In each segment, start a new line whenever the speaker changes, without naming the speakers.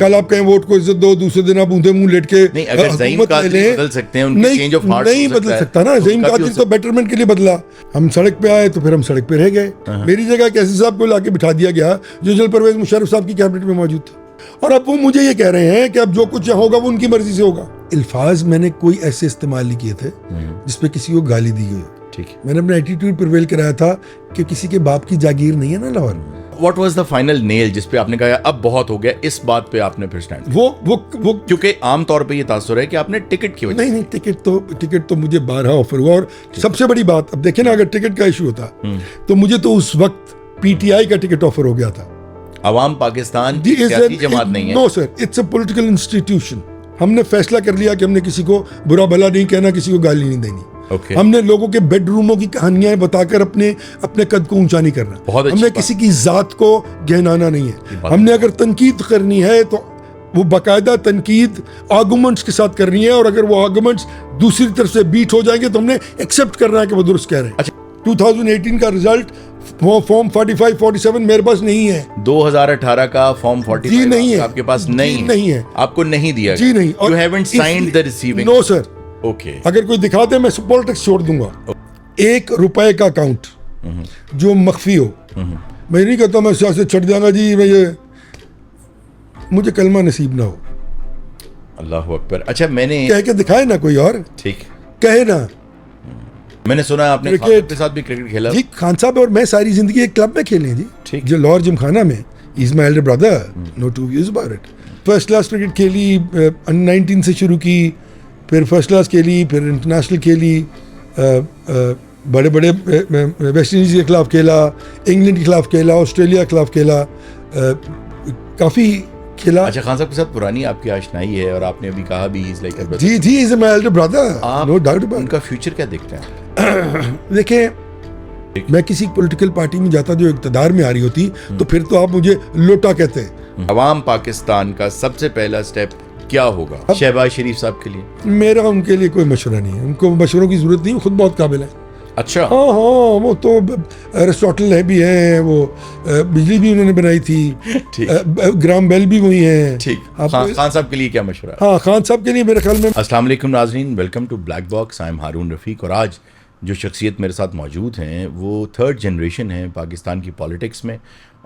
कल आप कहें वोट को इज्जत दो, दूसरे दिन आप ऊंधे मुंह लेट के
नहीं, अगर ज़ईम कादिरी बदल सकते हैं, उनके चेंज ऑफ हार्ट
नहीं बदल सकता ना। ज़ईम कादिरी तो बेटरमेंट के लिए बदला। हम सड़क पे आए तो फिर हम सड़क पे रह गए। मेरी जगह कैसी साहब को लाके बिठा दिया गया जो जनरल परवेज मुशर्रफ साहब की कैबिनेट में मौजूद थे, और अब वो मुझे ये कह रहे हैं कि अब जो कुछ यहाँ होगा वो उनकी मर्जी से होगा। अल्फाज मैंने कोई ऐसे इस्तेमाल नहीं किए थे जिसपे किसी को गाली दी गई। ठीक है, मैंने अपना एटीट्यूड प्रिवेल कराया था कि किसी के बाप की जागीर नहीं है ना Lahore.
What was the final nail जिस पे आपने कहा अब बहुत हो गया, इस बात पे आपने फिर स्टैंड?
वो
क्योंकि आमतौर पे ये तासुर है कि आपने टिकट की वजह
नहीं, टिकट तो मुझे 12 ऑफर हुआ। और सबसे बड़ी बात, अब देखें ना, अगर टिकट का इशू होता तो मुझे तो उस वक्त पीटीआई का टिकट ऑफर हो गया था।
अवाम पाकिस्तान की सियासी जमात नहीं है।
No sir, it's a political institution. हमने फैसला कर लिया कि हमने किसी को बुरा भला नहीं कहना, किसी को गाली नहीं देनी। हमने लोगों के बेडरूमों की कहानियां बताकर अपने कद को ऊंचा नहीं करना। हमने किसी की जात को गहनाना नहीं है। हमने अगर तनकीद करनी है तो वो बाकायदा तनकीद आर्गुमेंट्स के साथ करनी है, और अगर वो आर्गुमेंट्स दूसरी तरफ से बीट हो जाएंगे तो हमने एक्सेप्ट करना है कि वो दुरुस्त कह रहे हैं। 2018 का रिजल्ट फॉर्म 45-47 मेरे पास नहीं है।
2018 का फॉर्म 45
जी नहीं है,
आपके पास नहीं है, आपको नहीं दिया
जी नहीं।
You haven't signed the receiving?
No sir.
Okay,
अगर कोई दिखा दे मैं पॉलिटिक्स छोड़ दूंगा। ₹1 का अकाउंट जो मख्फी हो, मैं नहीं कहता मैं सियासत छोड़ दूंगा जी, मैं ये मुझे कलमा नसीब ना हो।
अल्लाह अकबर। अच्छा, मैंने
कह के दिखाए ना कोई और,
ठीक
कहे ना।
मैंने सुना आपने खान के साथ भी क्रिकेट खेला
जी। खान साहब और मैं सारी जिंदगी एक क्लब में खेले हैं जी।
ठीक,
जो लाहौर जिमखाना में, is my elder brother, no two views about it. First class cricket खेली, अंडर-19 से शुरू की, फिर फर्स्ट क्लास खेली, फिर इंटरनेशनल खेली, बड़े बड़े वेस्ट इंडीज के खिलाफ खेला, इंग्लैंड के खिलाफ खेला, ऑस्ट्रेलिया के खिलाफ खेला, काफ़ी खेला।
अच्छा, खान साहब के साथ पुरानी आपकी आशनाई है, और आपने अभी कहा भी is like
ji is my elder brother, no doubt about.
उनका फ्यूचर क्या दिखता है?
देखें, मैं किसी पॉलिटिकल पार्टी में जाता जो इक़्तिदार में आ रही होती तो फिर तो आप मुझे लोटा कहते हैं।
अवाम पाकिस्तान का सबसे पहला स्टेप क्या होगा शहबाज शरीफ साहब के लिए?
मेरा उनके लिए कोई मशवरा नहीं है, उनको मशवरों की जरूरत नहीं है, खुद बहुत काबिल है।
अच्छा,
हाँ, वो तो एरिस्टोटल है भी हैं, वो बिजली भी उन्होंने बनाई थी, ग्राम बेल भी वही हैं।
ठीक, खान साहब के लिए क्या मशवरा?
हाँ, खान साहब के लिए मेरे ख्याल में।
अस्सलाम वालेकुम नाज़रीन, welcome to Black Box. I am Haroon Rafiq, और आज जो शख्सियत मेरे साथ मौजूद हैं वो थर्ड जनरेशन है पाकिस्तान की पॉलिटिक्स में,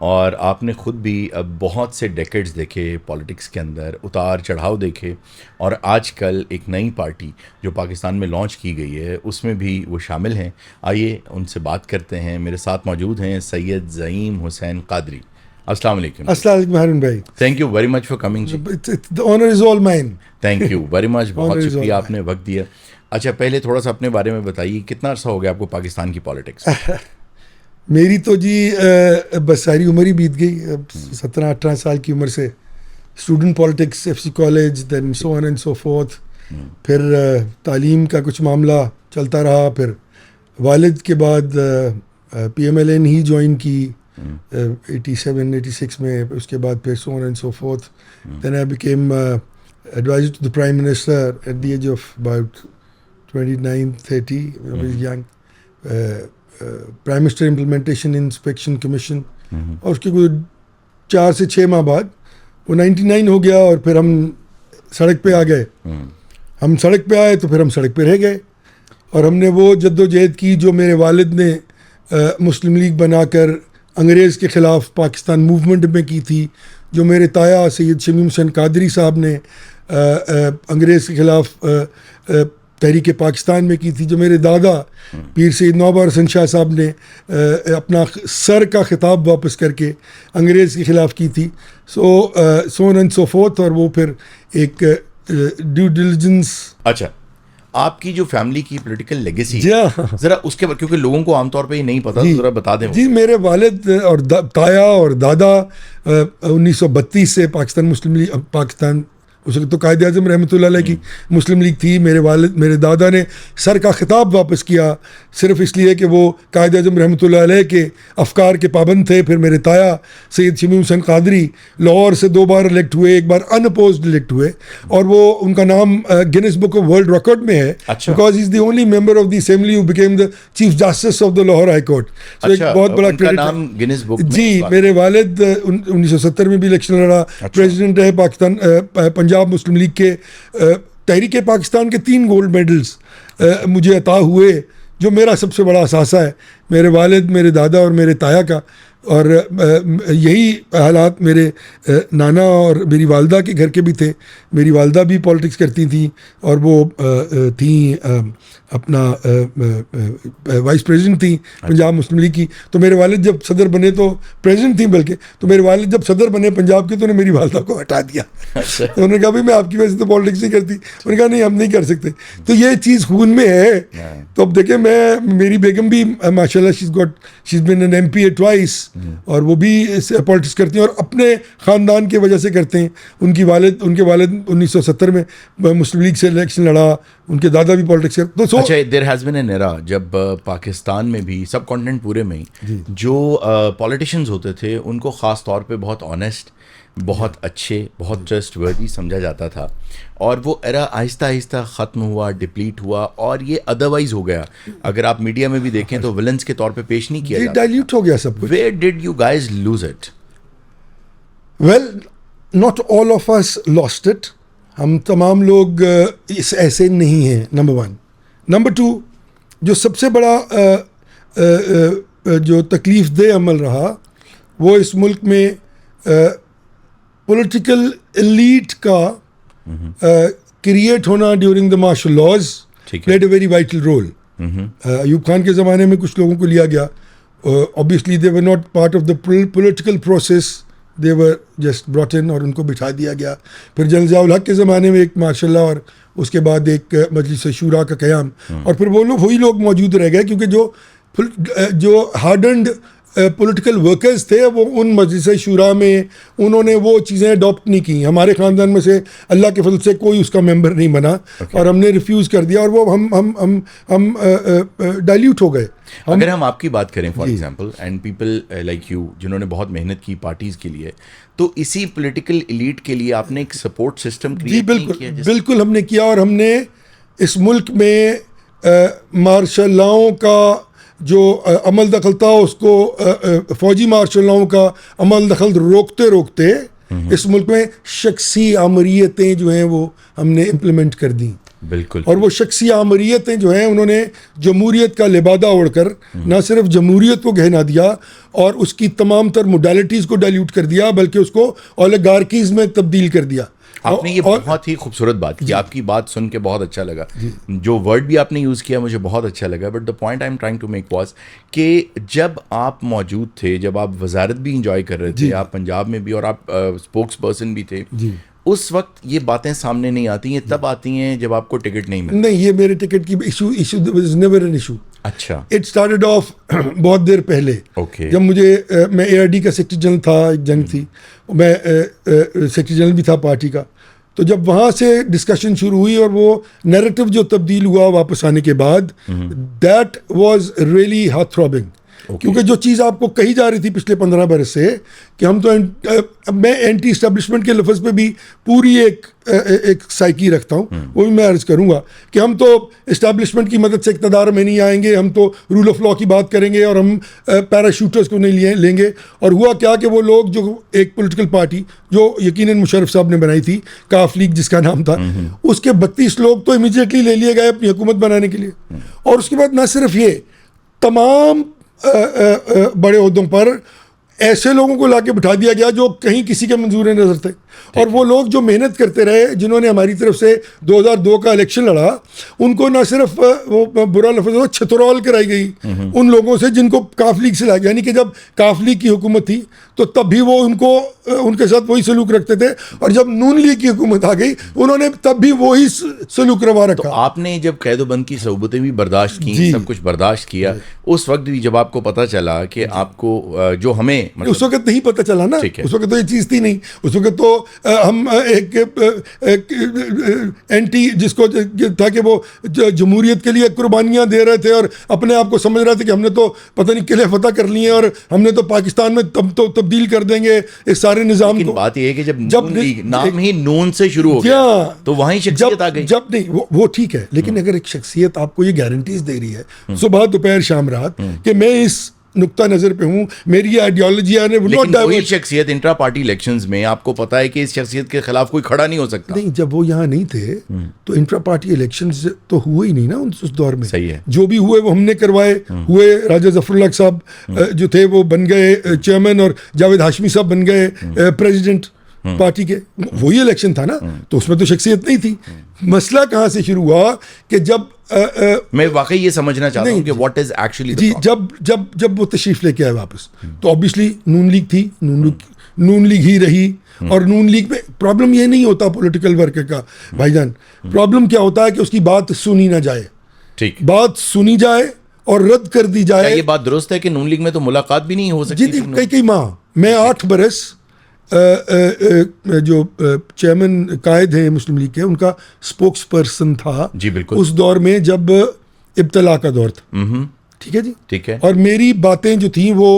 और आपने ख़ुद भी अब बहुत से डेकेड्स देखे पॉलिटिक्स के अंदर, उतार चढ़ाव देखे, और आजकल एक नई पार्टी जो पाकिस्तान में लॉन्च की गई है उसमें भी वो शामिल हैं। आइए उनसे बात करते हैं। मेरे साथ मौजूद हैं सैयद ज़ईम हुसैन कादरी। अस्सलाम वालेकुम।
अस्सलाम वालेकुम हारून भाई।
Thank you very much for coming जी।
The honour is all mine.
Thank you very much, बहुत शुक्रिया, आपने वक्त दिया। अच्छा, पहले थोड़ा सा अपने बारे में बताइए, कितना अर्सा हो गया आपको पाकिस्तान की पॉलिटिक्स?
मेरी तो जी बस सारी उम्र ही बीत गई। 17-18 साल की उम्र से student politics, FC college, then so on and so forth. फिर तालीम का कुछ मामला चलता रहा, फिर वालिद के बाद PMLN ही ज्वाइन की 87-86 में, उसके बाद फिर so on and so forth. Then I became adviser to the prime minister at the age of about 29-30, young. Prime minister implementation inspection commission, और उसके कुछ 4 से 6 माह बाद वो 99 हो गया, और फिर हम सड़क पे आ गए। हम सड़क पे आए तो फिर हम सड़क पे रह गए, और हमने वो जद्दोजहद की जो मेरे वालिद ने मुस्लिम लीग बनाकर अंग्रेज़ के ख़िलाफ़ पाकिस्तान मूवमेंट में की थी, जो मेरे ताया सैयद शमीम हुसैन कादरी साहब ने अंग्रेज़ के ख़िलाफ़ तहरीक पाकिस्तान में की थी, जो मेरे दादा पीर सैयद नौबर हसन शाह साहब ने अपना सर का खिताब वापस करके अंग्रेज़ के ख़िलाफ़ की थी। सो ऑन एंड सो फोर्थ, और वो फिर एक ड्यू डिलिजेंस।
अच्छा, आपकी जो फैमिली की पॉलिटिकल लेगेसी जरा उसके बाद, क्योंकि लोगों को आमतौर पे ये नहीं पता, तो जरा बता दें।
जी, मेरे वालिद और ताया और दादा 1932 से पाकिस्तान उस वक्त तो कायद आज़म रहमतुल्लाह अलैह की मुस्लिम लीग थी। मेरे दादा ने सर का खिताब वापस किया सिर्फ इसलिए कि वो कायद आज़म रहमतुल्लाह अलैह के अफकार के पाबंद थे। फिर मेरे ताया सैयद शमी हुसैन कादरी लाहौर से 2 बार इलेक्ट हुए, 1 बार अनअपोज्ड इलेक्ट हुए, और वो उनका नाम Guinness Book of World Record में है, because is the only member of the assembly who became the chief justice of the Lahore high court. So एक बहुत बड़ा क्रेडिट
नाम गिनीज बुक में
जी। मेरे वालिद 1970 में भी इलेक्शन लड़ा, प्रेसिडेंट रहे पाकिस्तान पंजाब मुस्लिम लीग के। तहरीक पाकिस्तान के 3 गोल्ड मेडल्स मुझे अता हुए, जो मेरा सबसे बड़ा असासा है, मेरे वालिद, मेरे दादा और मेरे ताया का। और यही हालात मेरे नाना और मेरी वालदा के घर के भी थे। मेरी वालदा भी पॉलिटिक्स करती थी और वो थी अपना वाइस प्रेसिडेंट थी पंजाब मुस्लिम लीग की। तो मेरे वालिद जब सदर बने, तो प्रेसिडेंट थी बल्कि, तो मेरे वालिद जब सदर बने पंजाब के, तो उन्होंने मेरी वालदा को हटा दिया। तो उन्होंने कहा भाई मैं आपकी वजह से तो पॉलिटिक्स नहीं करती। उन्होंने कहा नहीं, हम नहीं कर सकते। तो ये चीज़ खून में है। तो अब देखें, मेरी बेगम भी माशाल्लाह she is been an MP twice, और वो भी पॉलिटिक्स करती हैं और अपने ख़ानदान की वजह से करते हैं। उनके वालिद 1970 में मुस्लिम लीग से इलेक्शन लड़ा, उनके दादा भी पॉलिटिक्स करते। तो
अच्छा, there has been an era जब पाकिस्तान में भी, सब कॉन्टिनेंट पूरे में ही, जो पॉलिटिशियंस होते थे उनको ख़ास तौर पे बहुत ऑनेस्ट, बहुत अच्छे, बहुत ट्रस्टवर्दी समझा जाता था, और वो एरा आहिस्ता आहिस्ता ख़त्म हुआ, डिप्लीट हुआ, और ये अदरवाइज हो गया। अगर आप मीडिया में भी देखें तो विलन्स के तौर पे पेश नहीं किया जाता,
डाइल्यूट हो गया सब कुछ।
Where did you guys lose it?
Well, not all of us lost it. हम तमाम लोग इस ऐसे नहीं हैं, नंबर 1। नंबर 2, जो सबसे बड़ा जो तकलीफ दे अमल रहा, वो इस मुल्क में पॉलिटिकल एलीट का क्रिएट होना during the martial laws played a very vital role. Ayub Khan के ज़माने में कुछ लोगों को लिया गया, obviously they were not part of the political process, they were just brought in, और उनको बिठा दिया गया। फिर जनरल ज़िया उल हक के ज़माने में एक मार्शल लॉ, और उसके बाद एक मजलिस शूरा का क़याम, और फिर वो लोग वही लोग मौजूद रह गए, क्योंकि जो हार्डन्ड पॉलिटिकल वर्कर्स थे, वो उन मजलिस शूरा में उन्होंने वो चीज़ें अडॉप्ट नहीं की। हमारे ख़ानदान में से अल्लाह के फजल से कोई उसका मेंबर नहीं बना, और हमने रिफ्यूज़ कर दिया, और वो हम डाइल्यूट हो गए।
अगर हम आपकी बात करें for example, and people like you जिन्होंने बहुत मेहनत की पार्टीज़ के लिए, तो इसी पॉलिटिकल एलीट के लिए आपने एक सपोर्ट सिस्टम क्रिएट किया?
बिल्कुल हमने किया, और हमने इस मुल्क में मार्शल लॉ का जो अमल दखल था, उसको फौजी मार्शल लॉ का अमल दखल रोकते रोकते इस मुल्क में शख्सी आमरीयतें जो हैं वो हमने इम्प्लीमेंट कर दी।
बिल्कुल।
और वो शख्सी आमरीयतें जो हैं, उन्होंने जमहूरियत का लिबादा ओढ़कर ना सिर्फ जमहूरियत को गहना दिया और उसकी तमाम तर मोडालिटीज़ को डाइल्यूट कर दिया, बल्कि उसको ओलिगार्कीज़ में तब्दील कर दिया।
आपने ये बहुत ही खूबसूरत बात की, आपकी बात सुन के बहुत अच्छा लगा। जो वर्ड भी आपने यूज़ किया मुझे बहुत अच्छा लगा, but the point I am trying to make was कि जब आप मौजूद थे, जब आप वजारत भी इंजॉय कर रहे थे, आप पंजाब में भी, और आप स्पोक्स पर्सन भी थे, उस वक्त ये बातें सामने नहीं आती हैं, तब आती हैं जब आपको टिकट नहीं मिलता।
नहीं, ये मेरे टिकट की issue was never an issue.
अच्छा,
इट स्टार्टेड ऑफ बहुत देर पहले। जब मुझे मैं ARD का सेक्रेटरी जनरल था, एक जंग थी, मैं सेक्रेटरी जनरल भी था पार्टी का। तो जब वहाँ से डिस्कशन शुरू हुई और वो नैरेटिव जो तब्दील हुआ वापस आने के बाद, that was really heart throbbing. क्योंकि जो चीज़ आपको कही जा रही थी पिछले 15 बरस से कि हम तो मैं एंटी इस्टेब्लिशमेंट के लफ्ज़ पे भी पूरी एक साइकी रखता हूँ, वो भी मैं अर्ज़ करूँगा कि हम तो इस्टेब्लिशमेंट की मदद से इक़्तिदार में नहीं आएंगे, हम तो रूल ऑफ लॉ की बात करेंगे और हम पैराशूटर्स को नहीं लेंगे। और हुआ क्या कि वो लोग, जो एक पॉलिटिकल पार्टी जो यकीनन मुशर्रफ साहब ने बनाई थी, काफ लीग जिसका नाम था, उसके 32 लोग तो इमीडिएटली ले लिए गए अपनी हुकूमत बनाने के लिए। और उसके बाद न सिर्फ ये, तमाम बड़े ओहदों पर ऐसे लोगों को लाके बिठा दिया गया जो कहीं किसी के मंजूर नजर थे। और वो लोग जो मेहनत करते रहे, जिन्होंने हमारी तरफ से 2002 का इलेक्शन लड़ा, उनको ना सिर्फ वो बुरा लफ्ज़ हो छतरौल कराई गई उन लोगों से जिनको काफ लीग से लाया। यानी कि जब काफ लीग की हुकूमत थी तो तब भी वो उनके साथ वही सलूक रखते थे, और जब नून लीग की हुकूमत आ गई उन्होंने तब भी वही सलूक रवा रखा।
तो आपने जब कैदोबंद की सहूबतें भी बर्दाश्त की, सब कुछ बर्दाश्त किया, उस वक्त भी जब आपको पता चला कि आपको जो हमें
उस वक्त नहीं पता चला ना, उस वक्त तो ये चीज़ थी नहीं। उस वक्त तो हम एक एंटी जिसको था कि वो जमहूरियत के लिए कुर्बानियां दे रहे थे और अपने आप को समझ रहे थे कि हमने तो पता नहीं किले फतह कर लिए और हमने तो पाकिस्तान में तो तब्दील कर देंगे इस सारे निज़ाम को।
बात यह है कि जब नून लीग नाम ही नून से शुरू हो गया तो वहीं शख्सियत आ गई।
जब नहीं वो ठीक है, लेकिन अगर एक शख्सियत आपको ये गारंटीज दे रही है सुबह दोपहर शाम रात कि मैं इस नुक्ता नजर पे हूँ, मेरी आइडियोलॉजी है,
लेकिन वही शख्सियत इंट्रा पार्टी इलेक्शंस में आपको पता है कि इस शख्सियत के खिलाफ कोई खड़ा नहीं हो सकता।
नहीं, जब वो यहाँ नहीं थे तो इंट्रा पार्टी इलेक्शंस तो हुए ही नहीं ना उस दौर में।
सही है, जो
भी हुए वो हमने करवाए हुए। राजा जफरुल्लाह साहब जो थे वो बन गए चेयरमैन और जावेद हाशमी साहब बन गए प्रेसिडेंट पार्टी के। वही इलेक्शन था ना, तो उसमें तो शख्सियत नहीं थी। मसला कहाँ से शुरू हुआ कि जब
मैं वाकई ये समझना चाहता हूँ कि व्हाट इज एक्चुअली
जी जब वो तशरीफ लेके आए वापस, तो ऑब्वियसली नून लीग थी, नून लीग ही रही। और नून लीग में प्रॉब्लम ये नहीं होता पॉलिटिकल वर्क का भाईजान, प्रॉब्लम क्या होता है कि उसकी बात सुनी ना जाए।
ठीक,
बात सुनी जाए और रद्द कर दी जाए।
ये बात दुरुस्त है कि नून लीग में तो मुलाकात भी नहीं हो सकती?
जी, कई माह मैं 8 बरस जो चेयरमैन कायद है मुस्लिम लीग के, उनका स्पोक्स पर्सन था
जी, बिल्कुल
उस दौर में जब इब्तला का दौर था। ठीक है जी,
ठीक है।
और मेरी बातें जो थी वो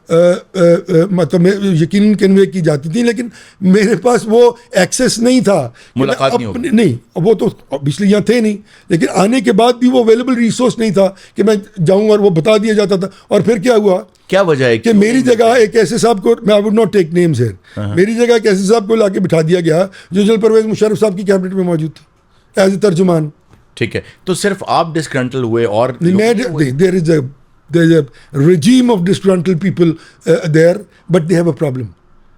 मतलब यकीनन कन्वे की जाती थी, लेकिन मेरे पास वो एक्सेस नहीं था,
मुलाकात
नहीं, वो तो ऑब्वियसली यहाँ थे नहीं, लेकिन आने के बाद भी वो अवेलेबल रिसोर्स नहीं था कि मैं जाऊँ और वो बता दिया जाता था। और फिर क्या हुआ,
क्या वजह है
कि मेरी जगह एक ऐसे साहब को, मैं I would not take names here, मेरी जगह एक ऐसे साहब को लाके बिठा दिया गया जो जनरल परवेज मुशर्रफ साहब की कैबिनेट में मौजूद था एज ए तर्जुमान।
ठीक है, तो सिर्फ आप डिस्ग्रंटल हुए और
there is a regime of disgruntled people there, but they have a problem.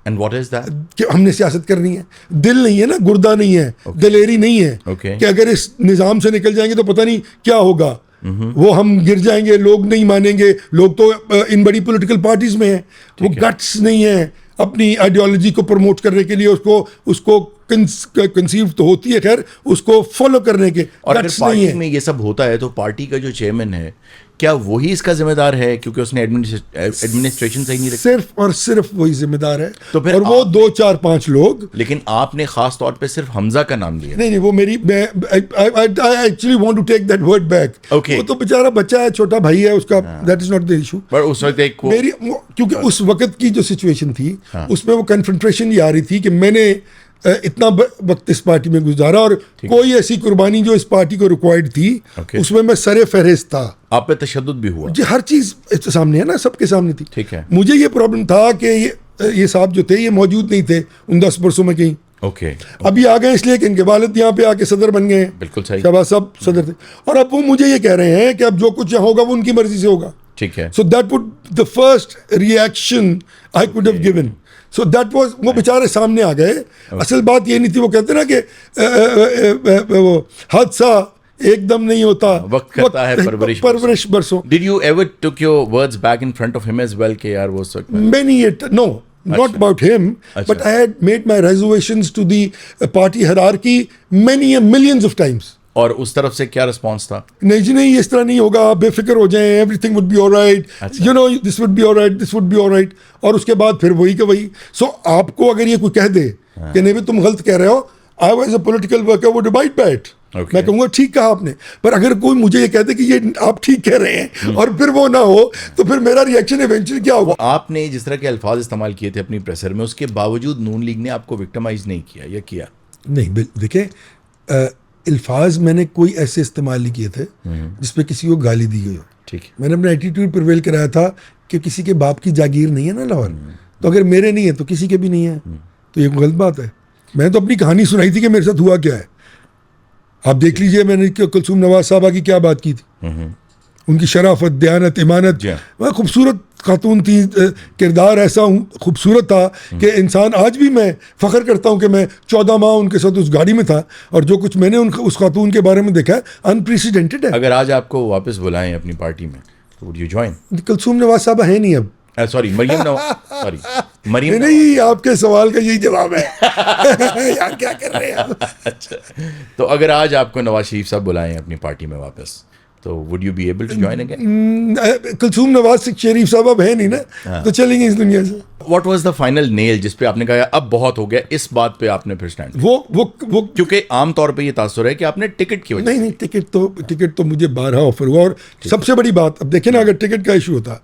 And what is that?
कि हमने सियासत करनी है, दिल नहीं है ना, गुर्दा नहीं है, दिलेरी नहीं है कि अगर इस निज़ाम से निकल जाएंगे तो पता नहीं क्या होगा, वो हम गिर जाएंगे, लोग नहीं मानेंगे। लोग तो इन बड़ी पॉलिटिकल पार्टीज में हैं, वो गट्स नहीं है अपनी आइडियोलॉजी को प्रमोट करने के लिए, उसको कंसीव तो होती है, खैर उसको फॉलो करने के।
और अगर पार्टी में ये सब होता है तो पार्टी का जो चेयरमैन है क्या वही इसका जिम्मेदार है, क्योंकि उसने एडमिनिस्ट्रेशन सही नहीं रखी? सिर्फ और सिर्फ
वही जिम्मेदार है।
तो फिर
और वो 2 4 5 लोग।
लेकिन आपने खास तौर पे सिर्फ हमजा का नाम लिया।
नहीं, वो मेरी I actually want to take that word back. वो तो बेचारा बच्चा है, छोटा भाई है उसका, that is not the issue.
पर उस वक्त
मेरी, क्योंकि उस वक्त की जो सिचुएशन थी उसमें वो कन्फ्रंट्रेशन ये आ रही थी कि मैंने इतना वक्त इस पार्टी में गुजारा और कोई ऐसी कुर्बानी जो इस पार्टी को रिक्वायर्ड थी उसमें मैं सरे फहरिस्त था।
आप पे तशद्दुद भी हुआ?
जी, हर चीज सामने है ना, सबके सामने थी।
ठीक है।
मुझे ये प्रॉब्लम था कि ये साहब जो थे ये मौजूद नहीं थे उन 10 बरसों में कहीं।
ओके।
अभी आ गए इसलिए कि इनके वालिद यहाँ पे आके सदर बन गए।
बिल्कुल सही।
शहबाज साहब सदर थे और अब वो मुझे ये कह रहे हैं कि अब जो कुछ यहाँ होगा वो उनकी मर्जी से होगा।
ठीक है।
So that would the first reaction I could have given. So that was, वो बेचारे सामने आ गए। असल बात ये नहीं थी, वो कहते ना कि वो हादसा एकदम नहीं होता,
वक्त करता है
परवरिश बरसों।
Did you ever took your words back in front of him as well कि यार वो सब?
Many no, not about him, but I had made my reservations to the party hierarchy millions of times.
और उस तरफ से क्या response था?
नहीं जी नहीं, इस तरह नहीं होगा, आप बेफिक्र हो जाएं, everything would be alright, you know this would be alright, this would be alright. और उसके बाद फिर वही का वही। सो आपको अगर ये कोई कह दे कि नहीं भी तुम गलत कह रहे हो, I was a political worker would abide by it. मैं कहूँगा ठीक कहा आपने। पर अगर कोई मुझे ये कहते कि ये आप ठीक कह रहे हैं और फिर वो ना हो, तो फिर मेरा रिएक्शन इवेंचुअली क्या होगा?
आपने जिस तरह के अल्फाज इस्तेमाल किए थे अपनी प्रेसर में, उसके बावजूद नून लीग ने आपको विक्टिमाइज नहीं किया या किया?
नहीं, देखिए अल्फाज मैंने कोई ऐसे इस्तेमाल नहीं किए थे जिसपे किसी को गाली दी गई हो।
ठीक है।
मैंने अपना एटीट्यूड प्रिवेल कराया था कि किसी के बाप की जागीर नहीं है ना लाहौर, तो अगर मेरे नहीं है तो किसी के भी नहीं है, तो ये गलत बात है। मैंने तो अपनी कहानी सुनाई थी कि मेरे साथ हुआ क्या है। आप देख लीजिए मैंने कुलसूम नवाज साहबा की क्या बात की थी, उनकी शराफत, दयानत, ईमानत, वह खूबसूरत खातून थी, किरदार ऐसा खूबसूरत था कि इंसान, आज भी मैं फ़ख्र करता हूँ कि मैं 14 माह उनके साथ उस गाड़ी में था और जो कुछ मैंने उस खातून के बारे में देखा है अनप्रेसिडेंटेड है।
अगर आज आपको वापस बुलाएं अपनी पार्टी में तो would you join?
Kulsoom Nawaz साहबा है नहीं अब।
सॉरी, मरियम नवाज। मरियम
नहीं, आपके सवाल का यही जवाब है। यार क्या कर रहे हैं आप?
अच्छा, तो अगर आज आपको नवाज शरीफ साहब बुलाएं अपनी पार्टी में वापस तो would you be able to join again?
Kulsoom Nawaz Sharif साहब अब है नहीं ना, तो चलेंगे इस दुनिया से।
What was the final nail जिस पे आपने कहा अब बहुत हो गया, इस बात पे आपने फिर स्टैंड?
वो
क्योंकि आमतौर पे ये तासुर है कि आपने टिकट की वजह
नहीं, टिकट तो मुझे 12 ऑफर हुआ। और सबसे बड़ी बात, अब देखिए ना, अगर टिकट का इशू होता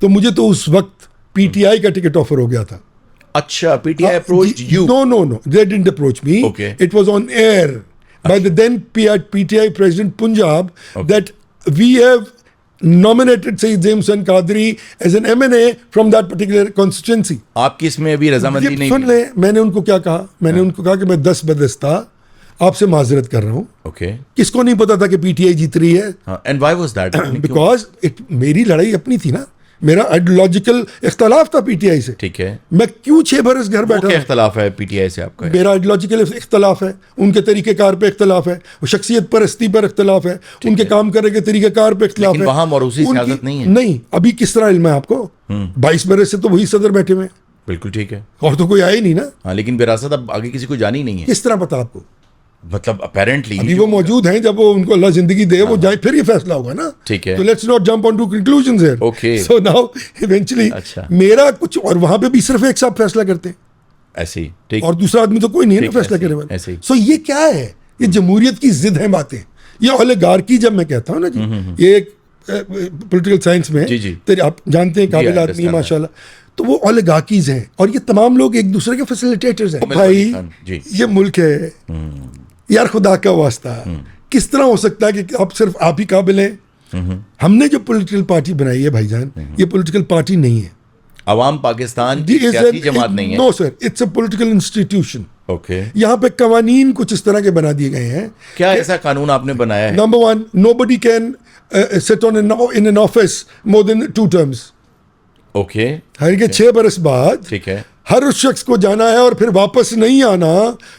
तो मुझे तो उस वक्त पीटीआई का टिकट ऑफर हो गया था।
अच्छा, PTI approached you?
No, they didn't approach me.
Okay.
It was on air by the then PTI president Punjab that we have nominated Sayyid Jameson Qadri as an MNA from that particular constituency.
आपकी इसमें अभी रजामंदी नहीं?
सुन ले, मैंने उनको क्या कहा, मैंने उनको कहा कि मैं 10 बदस्ता आपसे माजरत कर रहा हूँ।
ओके।
किसको नहीं पता था कि पीटीआई जीत रही है?
And why was that?
Because मेरी लड़ाई अपनी थी ना, मेरा आइडियोलॉजिकल इख्तलाफ था पीटीआई से।
ठीक है।
मैं क्यों 6 बरस घर बैठा?
क्या इख्तलाफ है पीटीआई से आपका?
मेरा आइडियोलॉजिकल इख्तलाफ है, उनके तरीक़ेकार पे इख्तलाफ है, वो शख्सियत परस्ती पर इख्तलाफ है, उनके काम करने के तरीक़ेकार पे इख्तलाफ है।
वहां मौरूसी सियासत नहीं है?
नहीं, अभी किस तरह इल्म है आपको? 22 बरस से तो वही सदर बैठे हुए हैं।
बिल्कुल ठीक है।
और तो कोई आया ही नहीं ना।
हाँ, लेकिन विरासत अब आगे किसी को जानी नहीं है।
किस तरह पता आपको?
मतलब अपेरेंटली
अभी वो मौजूद हैं, जब वो उनको अल्लाह जिंदगी दे वो जाए फिर ये फैसला होगा ना।
ठीक है।
तो let's not jump on to conclusions here.
Okay.
So now eventually मेरा कुछ, और वहां पे भी सिर्फ एक साहब फैसला करते हैं,
ऐसे ही। ठीक।
और दूसरा आदमी तो कोई नहीं है ना फैसला करने वाला।
ऐसे ही।
सो ये क्या है? ये जमहूरियत की जिद है बातें। ये ओलिगार्की जब मैं कहता हूँ ना जी, ये एक पॉलिटिकल साइंस में
जी।
तेरे आप जानते हैं, काबिल आदमी है माशाल्लाह, तो वो ओलिगार्कीज हैं और ये तमाम लोग एक दूसरे के फैसिलिटेटर्स हैं। भाई ये मुल्क है यार, खुदा का वास्ता, किस तरह हो सकता है कि आप सिर्फ आप ही काबिल हैं? हमने जो पॉलिटिकल पार्टी बनाई है भाईजान, ये पॉलिटिकल पार्टी नहीं है।
अवाम पाकिस्तान की सियासी जमात नहीं है।
No sir, it's a political institution.
Okay.
यहाँ पे कवानीन कुछ इस तरह के बना दिए गए हैं।
क्या ऐसा कानून आपने बनाया है?
Number 1, nobody can sit on in an office more than 2 terms.
Okay.
हर के 6 बरस बाद
ठीक है,
हर उस शख्स को जाना है और फिर वापस नहीं आना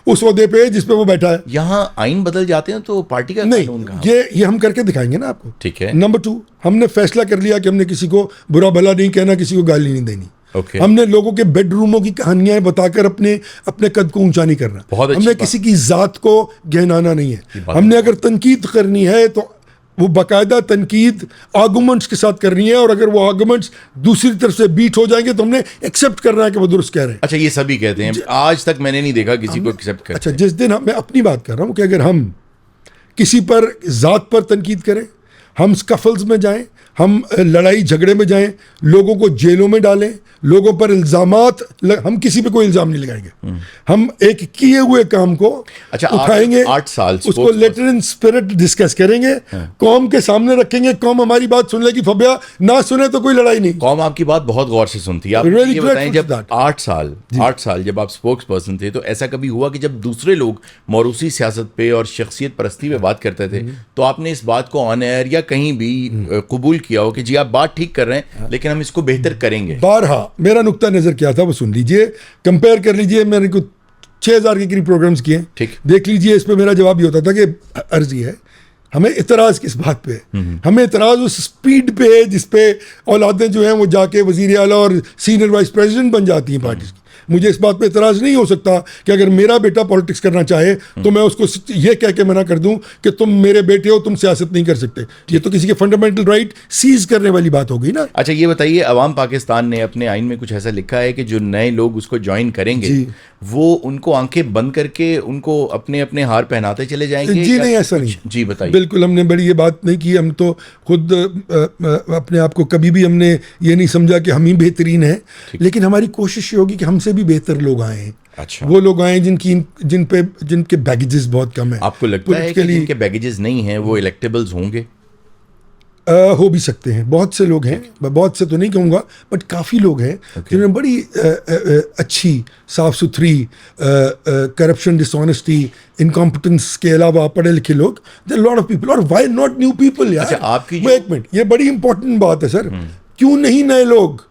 उस ओहदे पे जिस पे वो बैठा है।
यहाँ आइन बदल जाते हैं तो पार्टी का
नहीं,
कानून कहाँ?
ये हम करके दिखाएंगे ना आपको।
ठीक है।
नंबर 2, हमने फैसला कर लिया कि हमने किसी को बुरा भला नहीं कहना, किसी को गाली नहीं देनी।
ओके।
हमने लोगों के बेडरूमों की कहानियां बताकर अपने कद को ऊंचा नहीं करना। हमने किसी की जात को गहनाना नहीं है। हमने अगर तनकीद करनी है तो वो बाकायदा तनकीद आर्गुमेंट्स के साथ करनी है, और अगर वो आर्गुमेंट्स दूसरी तरफ से बीट हो जाएंगे तो हमने एक्सेप्ट करना है कि वो दुरुस्त कह रहे हैं।
अच्छा, ये सभी कहते हैं, आज तक मैंने नहीं देखा किसी को एक्सेप्ट करते।
अच्छा, जिस दिन मैं अपनी बात कर रहा हूँ कि अगर हम किसी पर जात पर तनकीद करें, हम स्कफल्स में जाएं, हम लड़ाई झगड़े में जाएं, लोगों को जेलों में डालें, लोगों पर इल्जामात, हम किसी पे कोई इल्जाम नहीं लगाएंगे। हम एक किए हुए काम को उठाएंगे,
8 साल
उसको लेटर इन स्पिरिट डिस्कस करेंगे, कौम के सामने रखेंगे, कौम हमारी बात सुन लेगी, फबिया ना सुने तो कोई लड़ाई नहीं।
कौम आपकी बात बहुत गौर से सुनती है। आप
really
ये बताएं, जब 8 साल जब आप स्पोक्स पर्सन थे, तो ऐसा कभी हुआ कि जब दूसरे लोग मौरूसी सियासत पे और शख्सियत परस्ती पे बात करते थे तो आपने इस बात को ऑन एयर या कहीं भी कबूल किया हो कि जी आप बात ठीक कर रहे हैं लेकिन हम इसको बेहतर करेंगे?
बारहा मेरा नुक्ता नजर क्या था वो सुन लीजिए, कंपेयर कर लीजिए। मैंने कुछ 6000 के करीब प्रोग्राम्स किए,
ठीक,
देख लीजिए। इस पे मेरा जवाब ये होता था कि अर्जी है, हमें इतराज किस बात पे है? हमें इतराज उस स्पीड पे है जिसपे औलादें जो हैं वो जाके वजीर आला और सीनियर वाइस प्रेसिडेंट बन जाती हैं पार्टी की। मुझे इस बात पे इतराज नहीं हो सकता कि अगर मेरा बेटा पॉलिटिक्स करना चाहे तो मैं उसको ये कह के मना कर दूं कि तुम मेरे बेटे हो, तुम सियासत नहीं कर सकते। ये तो किसी के फंडामेंटल राइट सीज करने वाली बात हो गई ना।
अच्छा, ये बताइए, अवाम पाकिस्तान ने अपने आइन में कुछ ऐसा लिखा है कि जो नए लोग उसको ज्वाइन करेंगे वो उनको आंखें बंद करके उनको अपने अपने हार पहनाते चले जाएंगे?
जी नहीं, ऐसा नहीं।
जी बताइए।
बिल्कुल, हमने बड़ी ये बात नहीं की। हम तो खुद अपने आप को कभी भी हमने ये नहीं समझा कि हम ही बेहतरीन हैं, लेकिन हमारी कोशिश ये होगी कि हमसे भी बेहतर लोग आए।
अच्छा।
वो लोग आए जिनके बैगेजेस बहुत कम है।
आपको लगता है कि जिनके बैगेजेस नहीं हैं वो इलेक्टेबल्स होंगे?
हो भी सकते हैं, बहुत से लोग हैं, मैं बहुत से तो नहीं कहूँगा, बट काफ़ी लोग हैं जिन्होंने बड़ी अच्छी साफ सुथरी करप्शन, डिसऑनेस्टी, इनकॉम्पिटेंस के अलावा पढ़े लिखे लोग, देयर लॉट ऑफ पीपल। और व्हाई नॉट न्यू पीपल यार?
अच्छा, आपकी
एक मिनट, ये बड़ी इंपॉर्टेंट बात है सर। क्यों नहीं नए लोग?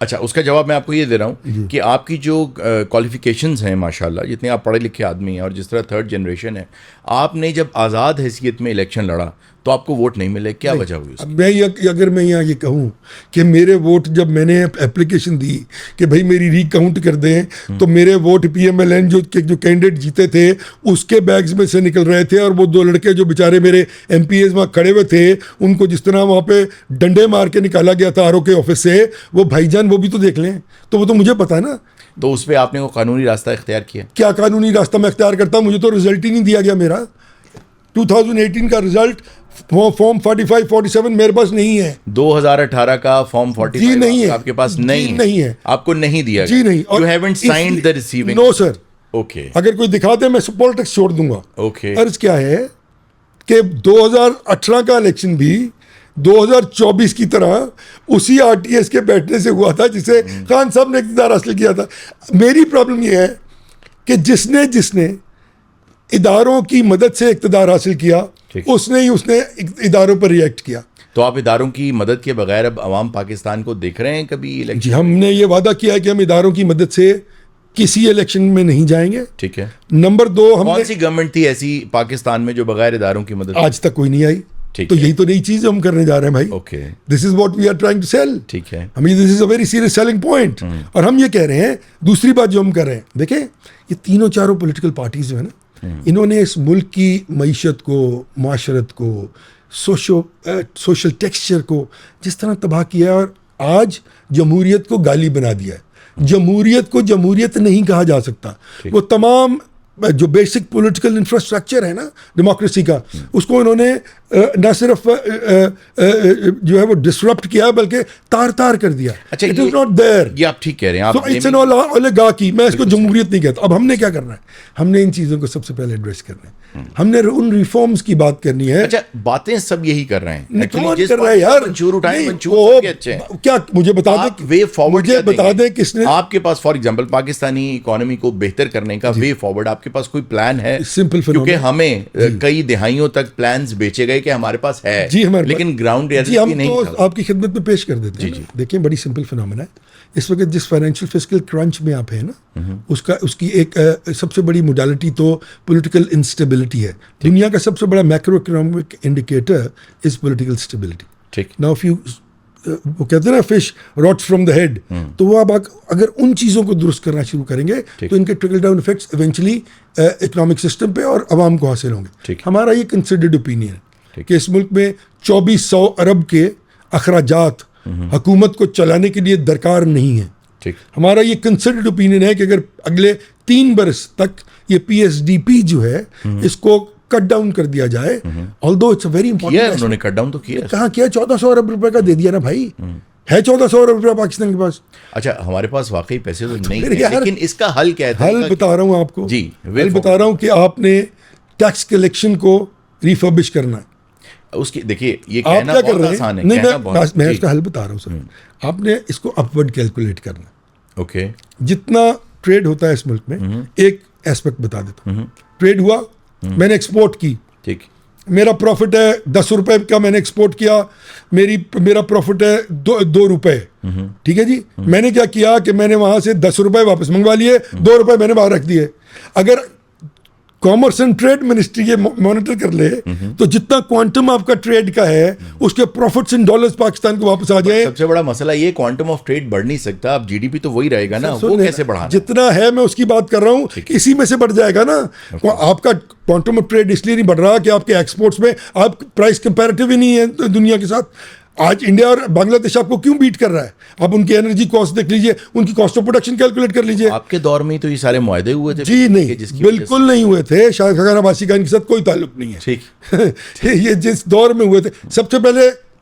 अच्छा, उसका जवाब मैं आपको ये दे रहा हूँ कि आपकी जो क्वालिफिकेशंस हैं माशाल्लाह, जितने आप पढ़े लिखे आदमी हैं और जिस तरह थर्ड जनरेशन है, आपने जब आज़ाद हैसियत में इलेक्शन लड़ा तो आपको वोट नहीं मिले, क्या वजह हुई उसकी?
अब अगर मैं यहाँ ये कहूँ कि मेरे वोट, जब मैंने एप्लीकेशन दी कि भाई मेरी रिकाउंट कर दें, तो मेरे वोट PMLN जो कैंडिडेट जीते थे उसके बैग्स में से निकल रहे थे, और वो 2 लड़के जो बेचारे मेरे MPs वहाँ खड़े हुए थे, उनको जिस तरह वहाँ पे डंडे मार के निकाला गया था RO के ऑफिस से, वो भाईजान वो भी तो देख लें, तो वो तो मुझे पता है ना।
तो उस पर आपने वो कानूनी रास्ता इख्तियार किया?
क्या कानूनी रास्ता मैं इख्तियार करता हूँ? मुझे तो रिजल्ट ही नहीं दिया गया मेरा। 2018 का रिजल्ट फॉर्म 45-47 मेरे पास नहीं है।
2018 का फॉर्म 45
जी नहीं है,
आपके पास नहीं है?
नहीं है,
आपको नहीं दिया
जी नहीं।
You haven't signed the receiving?
No sir.
Okay,
अगर कोई दिखा दे मैं पॉलिटिक्स छोड़ दूंगा।
ओके।
अर्ज क्या है कि 2018 का इलेक्शन भी 2024 की तरह उसी RTS के बैठने से हुआ था जिसे खान साहब ने इक़्तिदार हासिल किया था। मेरी प्रॉब्लम यह है कि जिसने इदारों की मदद से इक़्तिदार हासिल किया, उसने इदारों पर रिएक्ट किया।
तो आप इदारों की मदद के बगैर अब अवाम पाकिस्तान को देख रहे हैं कभी इलेक्शन?
जी, हमने ये वादा किया है कि हम इदारों की मदद से किसी इलेक्शन में नहीं जाएंगे।
ठीक है।
नंबर 2,
कौन सी गवर्नमेंट थी ऐसी पाकिस्तान में जो बगैर इदारों की मदद?
आज तक कोई नहीं आई। तो यही तो नई चीज हम करने जा रहे हैं भाई।
Okay,
this is what we are trying to sell.
ठीक है।
हमें this is a very serious selling point. और हम ये कह रहे हैं, दूसरी बात जो हम कर रहे हैं, देखें ये तीनों चारों पॉलिटिकल पार्टीज जो है ना, इन्होंने इस मुल्क की मईशत को, माशरत को, सोशल टेक्सचर को जिस तरह तबाह किया है, और आज जमहूरियत को गाली बना दिया है। जमहूरियत को जमहूरियत नहीं कहा जा सकता। वो तमाम जो बेसिक पॉलिटिकल इंफ्रास्ट्रक्चर है ना डेमोक्रेसी का, उसको इन्होंने न सिर्फ जो है वो डिसरप्ट किया बल्कि तार कर दिया।
अच्छा,
इट इज नॉट देयर।
ये आप ठीक कह रहे हैं।
So it's an oligarchy। मैं इसको जमहूरियत नहीं कहता। अब हमने क्या करना है? हमने इन चीज़ों को सबसे पहले एड्रेस करना है। हमने उन रिफॉर्म्स की बात करनी है।
अच्छा, बातें सब यही कर रहे हैं।
कौन कर रहा है यार? क्या मुझे बता दें,
वे फॉरवर्ड
मुझे बता दें किसने
आपके पास, फॉर एग्जांपल पाकिस्तानी इकोनॉमी को बेहतर करने का वे फॉरवर्ड आपके पास कोई प्लान है?
सिंपल,
क्योंकि हमें कई दिहाइयों तक प्लान्स बेचे गए कि हमारे पास है
जी, हमारे
लेकिन ग्राउंड
रियलिटी नहीं था। आपकी खिदमत में पेश कर देते हैं। देखिए, बड़ी सिंपल फिनोमेना है। इस वक्त जिस फाइनेंशियल फिस्कल क्रंच में आप है ना, उसकी एक सबसे बड़ी मोडालिटी तो पॉलिटिकल इंस्टेबिलिटी है। दुनिया का सबसे बड़ा macro economic indicator is political stability.
ठीक।
नाउ इफ यू, वो कहते हैं ना fish rots from the head, तो वो आप अगर उन चीज़ों को दुरुस्त करना शुरू करेंगे तो इनके trickle down effects eventually economic system पे और आवाम को हासिल होंगे। हमारा ये कंसिडर्ड ओपिनियन है कि इस मुल्क में 2400 अरब के अखराजात हुकूमत को चलाने के लिए दरकार नहीं है।
ठीक।
हमारा ये कंसिडर्ड ओपिनियन है कि अगर अगले 3 बरस तक ये PSDP जो है इसको कट डाउन कर दिया जाए, although it's a very important.
उन्होंने कट डाउन तो किया।
कहाँ किया? 1400 अरब रुपए का दे दिया ना भाई। है 1400 अरब रुपया पाकिस्तान के पास।
अच्छा, हमारे पास वाकई पैसे तो नहीं है, लेकिन इसका हल क्या है?
हल बता रहा हूँ आपको
जी,
हल बता रहा हूँ कि आपने टैक्स कलेक्शन को रिफर्बिश करना है।
उसकी देखिए, ये कहना बहुत आसान है।
नहीं, मैं इसका हल बता रहा हूँ सर। आपने इसको अपवर्ड कैलकुलेट करना है।
ओके।
जितना ट्रेड होता है इस मुल्क में, एक एस्पेक्ट बता देता हूँ। ट्रेड हुआ, मैंने एक्सपोर्ट की,
ठीक,
मेरा प्रॉफिट है 10 रुपए का, मैंने एक्सपोर्ट किया, मेरा प्रॉफिट है 2 रुपए। ठीक है जी। मैंने क्या किया कि मैंने वहां से 10 रुपए वापस मंगवा लिए, 2 रुपए मैंने बाहर रख दिए। अगर कॉमर्स एंड ट्रेड मिनिस्ट्री ये मॉनिटर कर ले तो जितना क्वांटम आपका ट्रेड का है उसके प्रॉफिट्स इन डॉलर्स पाकिस्तान को वापस आ जाए।
सबसे बड़ा मसला ये, क्वांटम ऑफ ट्रेड बढ़ नहीं सकता। अब GDP तो वही रहेगा ना, वो कैसे बढ़ाना?
जितना है मैं उसकी बात कर रहा हूँ, इसी में से बढ़ जाएगा ना। आपका क्वांटम ऑफ ट्रेड इसलिए नहीं बढ़ रहा कि आपके एक्सपोर्ट्स में आप प्राइस कंपैरेटिव ही नहीं है दुनिया के साथ। आज इंडिया और बांग्लादेश आपको क्यों बीट कर रहा है? आप उनकी एनर्जी कॉस्ट देख लीजिए, उनकी कॉस्ट ऑफ प्रोडक्शन कैलकुलेट कर लीजिए।
आपके दौर में तो ये सारे मुआहदे हुए थे?
जी नहीं, बिल्कुल नहीं हुए थे। शायद खगान अब्बासी का इनके साथ कोई ताल्लुक नहीं है।
ठीक।
ये जिस दौर में हुए थे,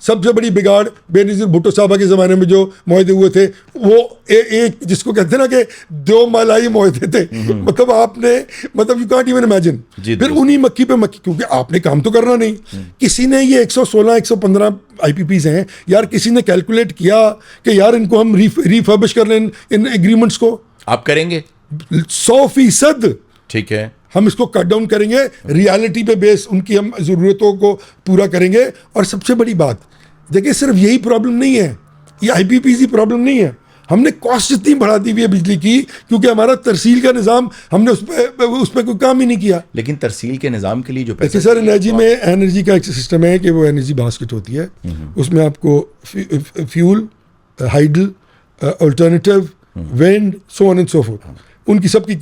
सबसे बड़ी बिगाड़ बेनज़ीर भुट्टो साहबा के ज़माने में जो मुआहदे हुए थे, वो एक जिसको कहते हैं ना कि 2 मलाई मुआहदे थे। मतलब आपने, मतलब यू कांट इवन इमेजिन। फिर उन्हीं मक्खी पे मक्खी, क्योंकि आपने काम तो करना नहीं। किसी ने ये 116 115 IPPs हैं यार, किसी ने कैलकुलेट किया कि यार इनको हम रिफर्बिश कर लें इन एग्रीमेंट्स को।
आप करेंगे?
100%।
ठीक है।
हम इसको कट डाउन करेंगे, रियलिटी पे बेस उनकी हम ज़रूरतों को पूरा करेंगे। और सबसे बड़ी बात देखिए, सिर्फ यही प्रॉब्लम नहीं है, ये IPPs ही प्रॉब्लम नहीं है। हमने कॉस्ट इतनी बढ़ा दी हुई है बिजली की, क्योंकि हमारा तरसील का निज़ाम हमने उस पर कोई काम ही नहीं किया।
लेकिन तरसील के निज़ाम के लिए जो पैसा
देखिए सर, एनर्जी का एक सिस्टम है कि वो एनर्जी बास्केट होती है, उसमें आपको fuel, hydel, alternative, wind, so on and so fourth, उनकी सबकी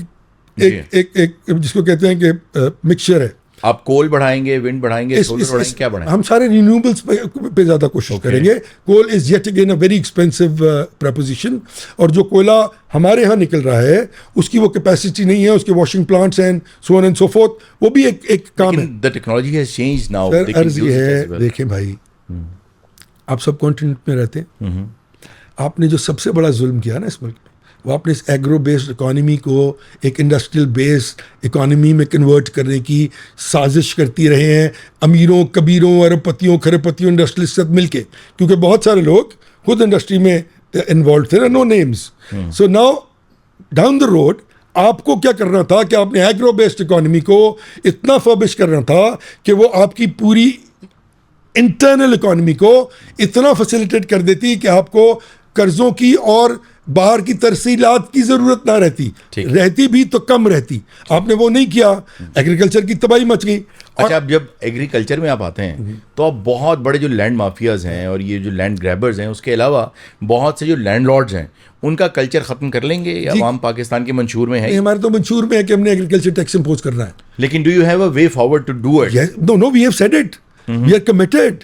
एक जिसको कहते हैं कि मिक्सचर है।
आप कोल बढ़ाएंगे, विंड बढ़ाएंगे, सोलर बढ़ाएंगे, क्या बढ़ाएंगे?
हम सारे रिन्यूएबल्स पे ज़्यादा कोशिश करेंगे। Coal is yet again a very expensive proposition, और जो कोयला हमारे यहाँ निकल रहा है उसकी वो कैपेसिटी नहीं है, उसके washing plants and so on and so fourth, वो भी एक काम है।
The technology has changed now.
Sir अर्ज ये है, देखें भाई, आप सब कॉन्टिनेंट में रहते हैं, आपने जो सबसे बड़ा जुल्म किया ना इस मुल्क में, वो आपने इस एग्रो बेस्ड इकॉनमी को एक इंडस्ट्रियल बेस्ड इकॉनमी में कन्वर्ट करने की साजिश करती रहे हैं, अमीरों, कबीरों, अरबपतियों, खरबपतियों, इंडस्ट्रियलिस्ट साथ मिलके, क्योंकि बहुत सारे लोग खुद इंडस्ट्री में इन्वॉल्व थे ना, no names. So now down the road आपको क्या करना था कि आपने एग्रो बेस्ड इकॉनमी को इतना फर्बिश करना था कि वो आपकी पूरी इंटरनल इकॉनमी को इतना फैसिलिटेट कर देती कि आपको कर्जों की और बाहर की तरसीलात की जरूरत ना रहती भी तो कम रहती। आपने वो नहीं किया, एग्रीकल्चर की तबाही मच गई।
अच्छा, अब जब एग्रीकल्चर में आप आते हैं तो आप बहुत बड़े जो लैंड माफियाज हैं और ये जो लैंड ग्रैबर्स हैं, उसके अलावा बहुत से जो लैंडलॉर्ड्स हैं, उनका कल्चर खत्म कर लेंगे या आवाम पाकिस्तान के मंशूर में है?
हमारे तो मंशूर में है कि हमने एग्रीकल्चर टैक्स इंपोज करना है।
लेकिन do you have a way forward to do it?
No, we have said it, we are committed.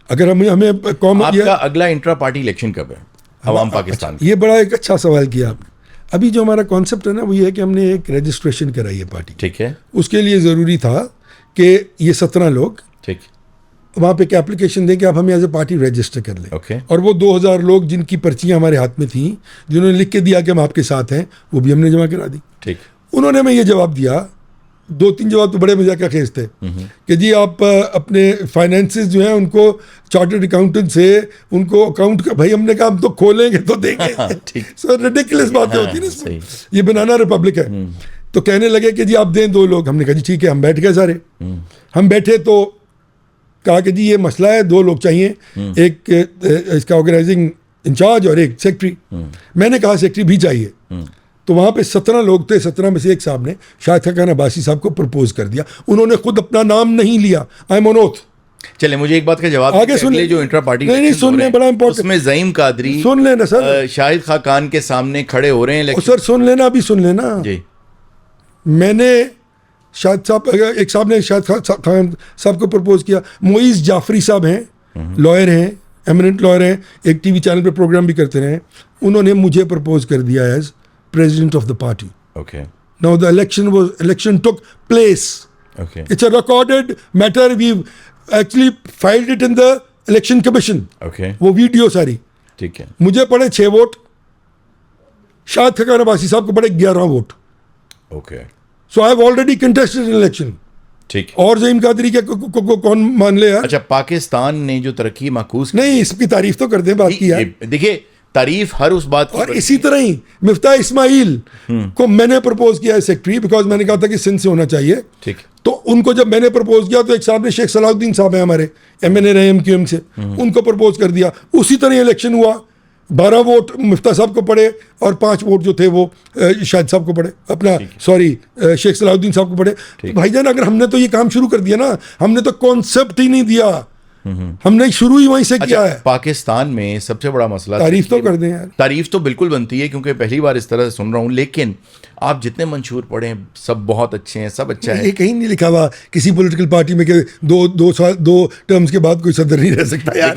अगर हमें
आपका अगला इंट्रा पार्टी इलेक्शन कब है अवाम पाकिस्तान?
ये बड़ा एक अच्छा सवाल किया आपने। अभी जो हमारा कॉन्सेप्ट है ना, वो ये है कि हमने एक रजिस्ट्रेशन कराई है पार्टी।
ठीक है।
उसके लिए ज़रूरी था कि ये 17 लोग
ठीक
वहाँ पे एक एप्लीकेशन दें कि आप हमें एज ए पार्टी रजिस्टर कर लें।
Okay.
और वो 2000 लोग जिनकी पर्चियाँ हमारे हाथ में थी, जिन्होंने लिख के दिया कि हम आपके साथ हैं, वो भी हमने जमा करा दी।
ठीक।
उन्होंने हमें ये जवाब दिया, 2-3 जवाब तो बड़े मजा का खेज थे कि जी आप अपने फाइनेंसेस जो हैं उनको चार्टर्ड अकाउंटेंट से उनको अकाउंट का, भाई हमने कहा हम तो खोलेंगे तो देंगे। सो रिडिकुलस बातें होती है ना, ये बनाना रिपब्लिक है। तो कहने लगे कि जी आप दें 2 लोग। हमने कहा जी ठीक है। हम बैठ गए सारे। हम बैठे तो कहा कि जी ये मसला है, 2 लोग चाहिए, एक इसका ऑर्गेनाइजिंग इंचार्ज और एक सेक्रेटरी। मैंने कहा सेक्रेटरी भी चाहिए। तो वहाँ पे 17 लोग थे, 17 में से एक साहब ने शाहिद खान अब्बासी साहब को प्रपोज कर दिया। उन्होंने खुद अपना नाम नहीं लिया, आई एम ऑन ओथ।
चले मुझे एक बात का जवाब
आगे सुन ले,
जो इंट्रा पार्टी
नहीं सुन ले, बड़ा इंपॉर्टेंट,
उसमें ज़ईम कादरी
सुन लेना सर,
शाहिद खान के सामने खड़े हो रहे हैं।
सर सुन लेना, अभी सुन लेना
जी।
मैंने शाहिद साहब, एक साहब ने शाहिद खान साहब को प्रपोज किया। मोइज़ जाफरी साहब हैं, लॉयर हैं, एमिनेंट लॉयर हैं, एक टीवी चैनल पे प्रोग्राम भी करते रहे। उन्होंने मुझे प्रपोज कर दिया as president of the party.
Okay.
Now the election took place.
Okay.
It's a recorded matter. We've actually filed it in the election commission.
Okay.
वो वीडियो सारी।
ठीक है।
मुझे पड़े 6 वोट, शाहिद खान अब्बासी साहब को पड़े 11 vote.
Okay.
So I have already contested an election.
ठीक।
और ज़ईम कादरी के को कौन मान ले यार?
अच्छा, पाकिस्तान ने जो तरक्की माकूस
नहीं, इसकी तारीफ तो कर दें, बात की यार।
देखिए, तारीफ हर उस बात की।
और इसी तरह ही मिफ्ता इस्माइल को मैंने प्रपोज किया है सेक्रेटरी, बिकॉज मैंने कहा था कि सिंध से होना चाहिए।
ठीक।
तो उनको जब मैंने प्रपोज किया तो एक साहब ने, शेख सलाउद्दीन साहब हैं हमारे, MNA रहे MQM से, उनको प्रपोज कर दिया। उसी तरह इलेक्शन हुआ, 12 वोट मिफ्ता साहब को पड़े और 5 वोट जो थे वो शाहिद साहब को पड़े, अपना सॉरी शेख सलाउद्दीन साहब को पड़े। तो भाईजान, अगर हमने तो ये काम शुरू कर दिया ना, हमने तो कॉन्सेप्ट ही नहीं दिया, हमने शुरू ही वहीं से किया है।
पाकिस्तान में सबसे बड़ा मसला,
तारीफ तो कर दें यार।
तारीफ तो बिल्कुल बनती है, क्योंकि पहली बार इस तरह से सुन रहा हूँ। लेकिन आप जितने मंशूर पढ़े सब बहुत अच्छे हैं, सब अच्छा है।
ये कहीं नहीं लिखा हुआ किसी पॉलिटिकल पार्टी में कि 2 टर्म्स के बाद कोई सदर नहीं रह सकता यार।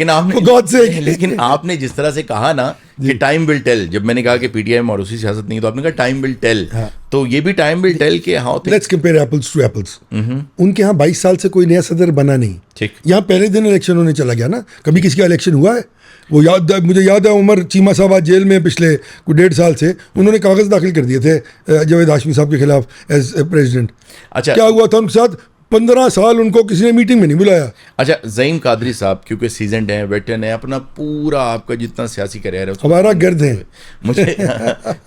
लेकिन आपने जिस तरह से कहा ना कि टाइम विल टेल, जब मैंने कहा कि पीटीआई मौरूसी सियासत नहीं, तो आपने कहा टाइम विल टेल। तो ये भी टाइम विल टेल के how
let's compare apples to apples. उनके यहाँ 22 साल से कोई नया सदर बना नहीं।
ठीक।
यहाँ पहले दिन इलेक्शन होने चला गया ना, कभी किसी का इलेक्शन हुआ है? वो मुझे याद है उमर चीमा साहब आज जेल में पिछले 1.5 साल से, उन्होंने कागज़ दाखिल कर दिए थे जावेद हाशमी साहब के खिलाफ एज प्रेसिडेंट। अच्छा, क्या हुआ था उनके साथ? 15 साल उनको किसी ने मीटिंग में नहीं बुलाया।
अच्छा, ज़ईम कादरी साहब क्योंकि सीजनड हैं, वेटरन है, अपना पूरा आपका जितना सियासी करियर है
हमारा गर्द है।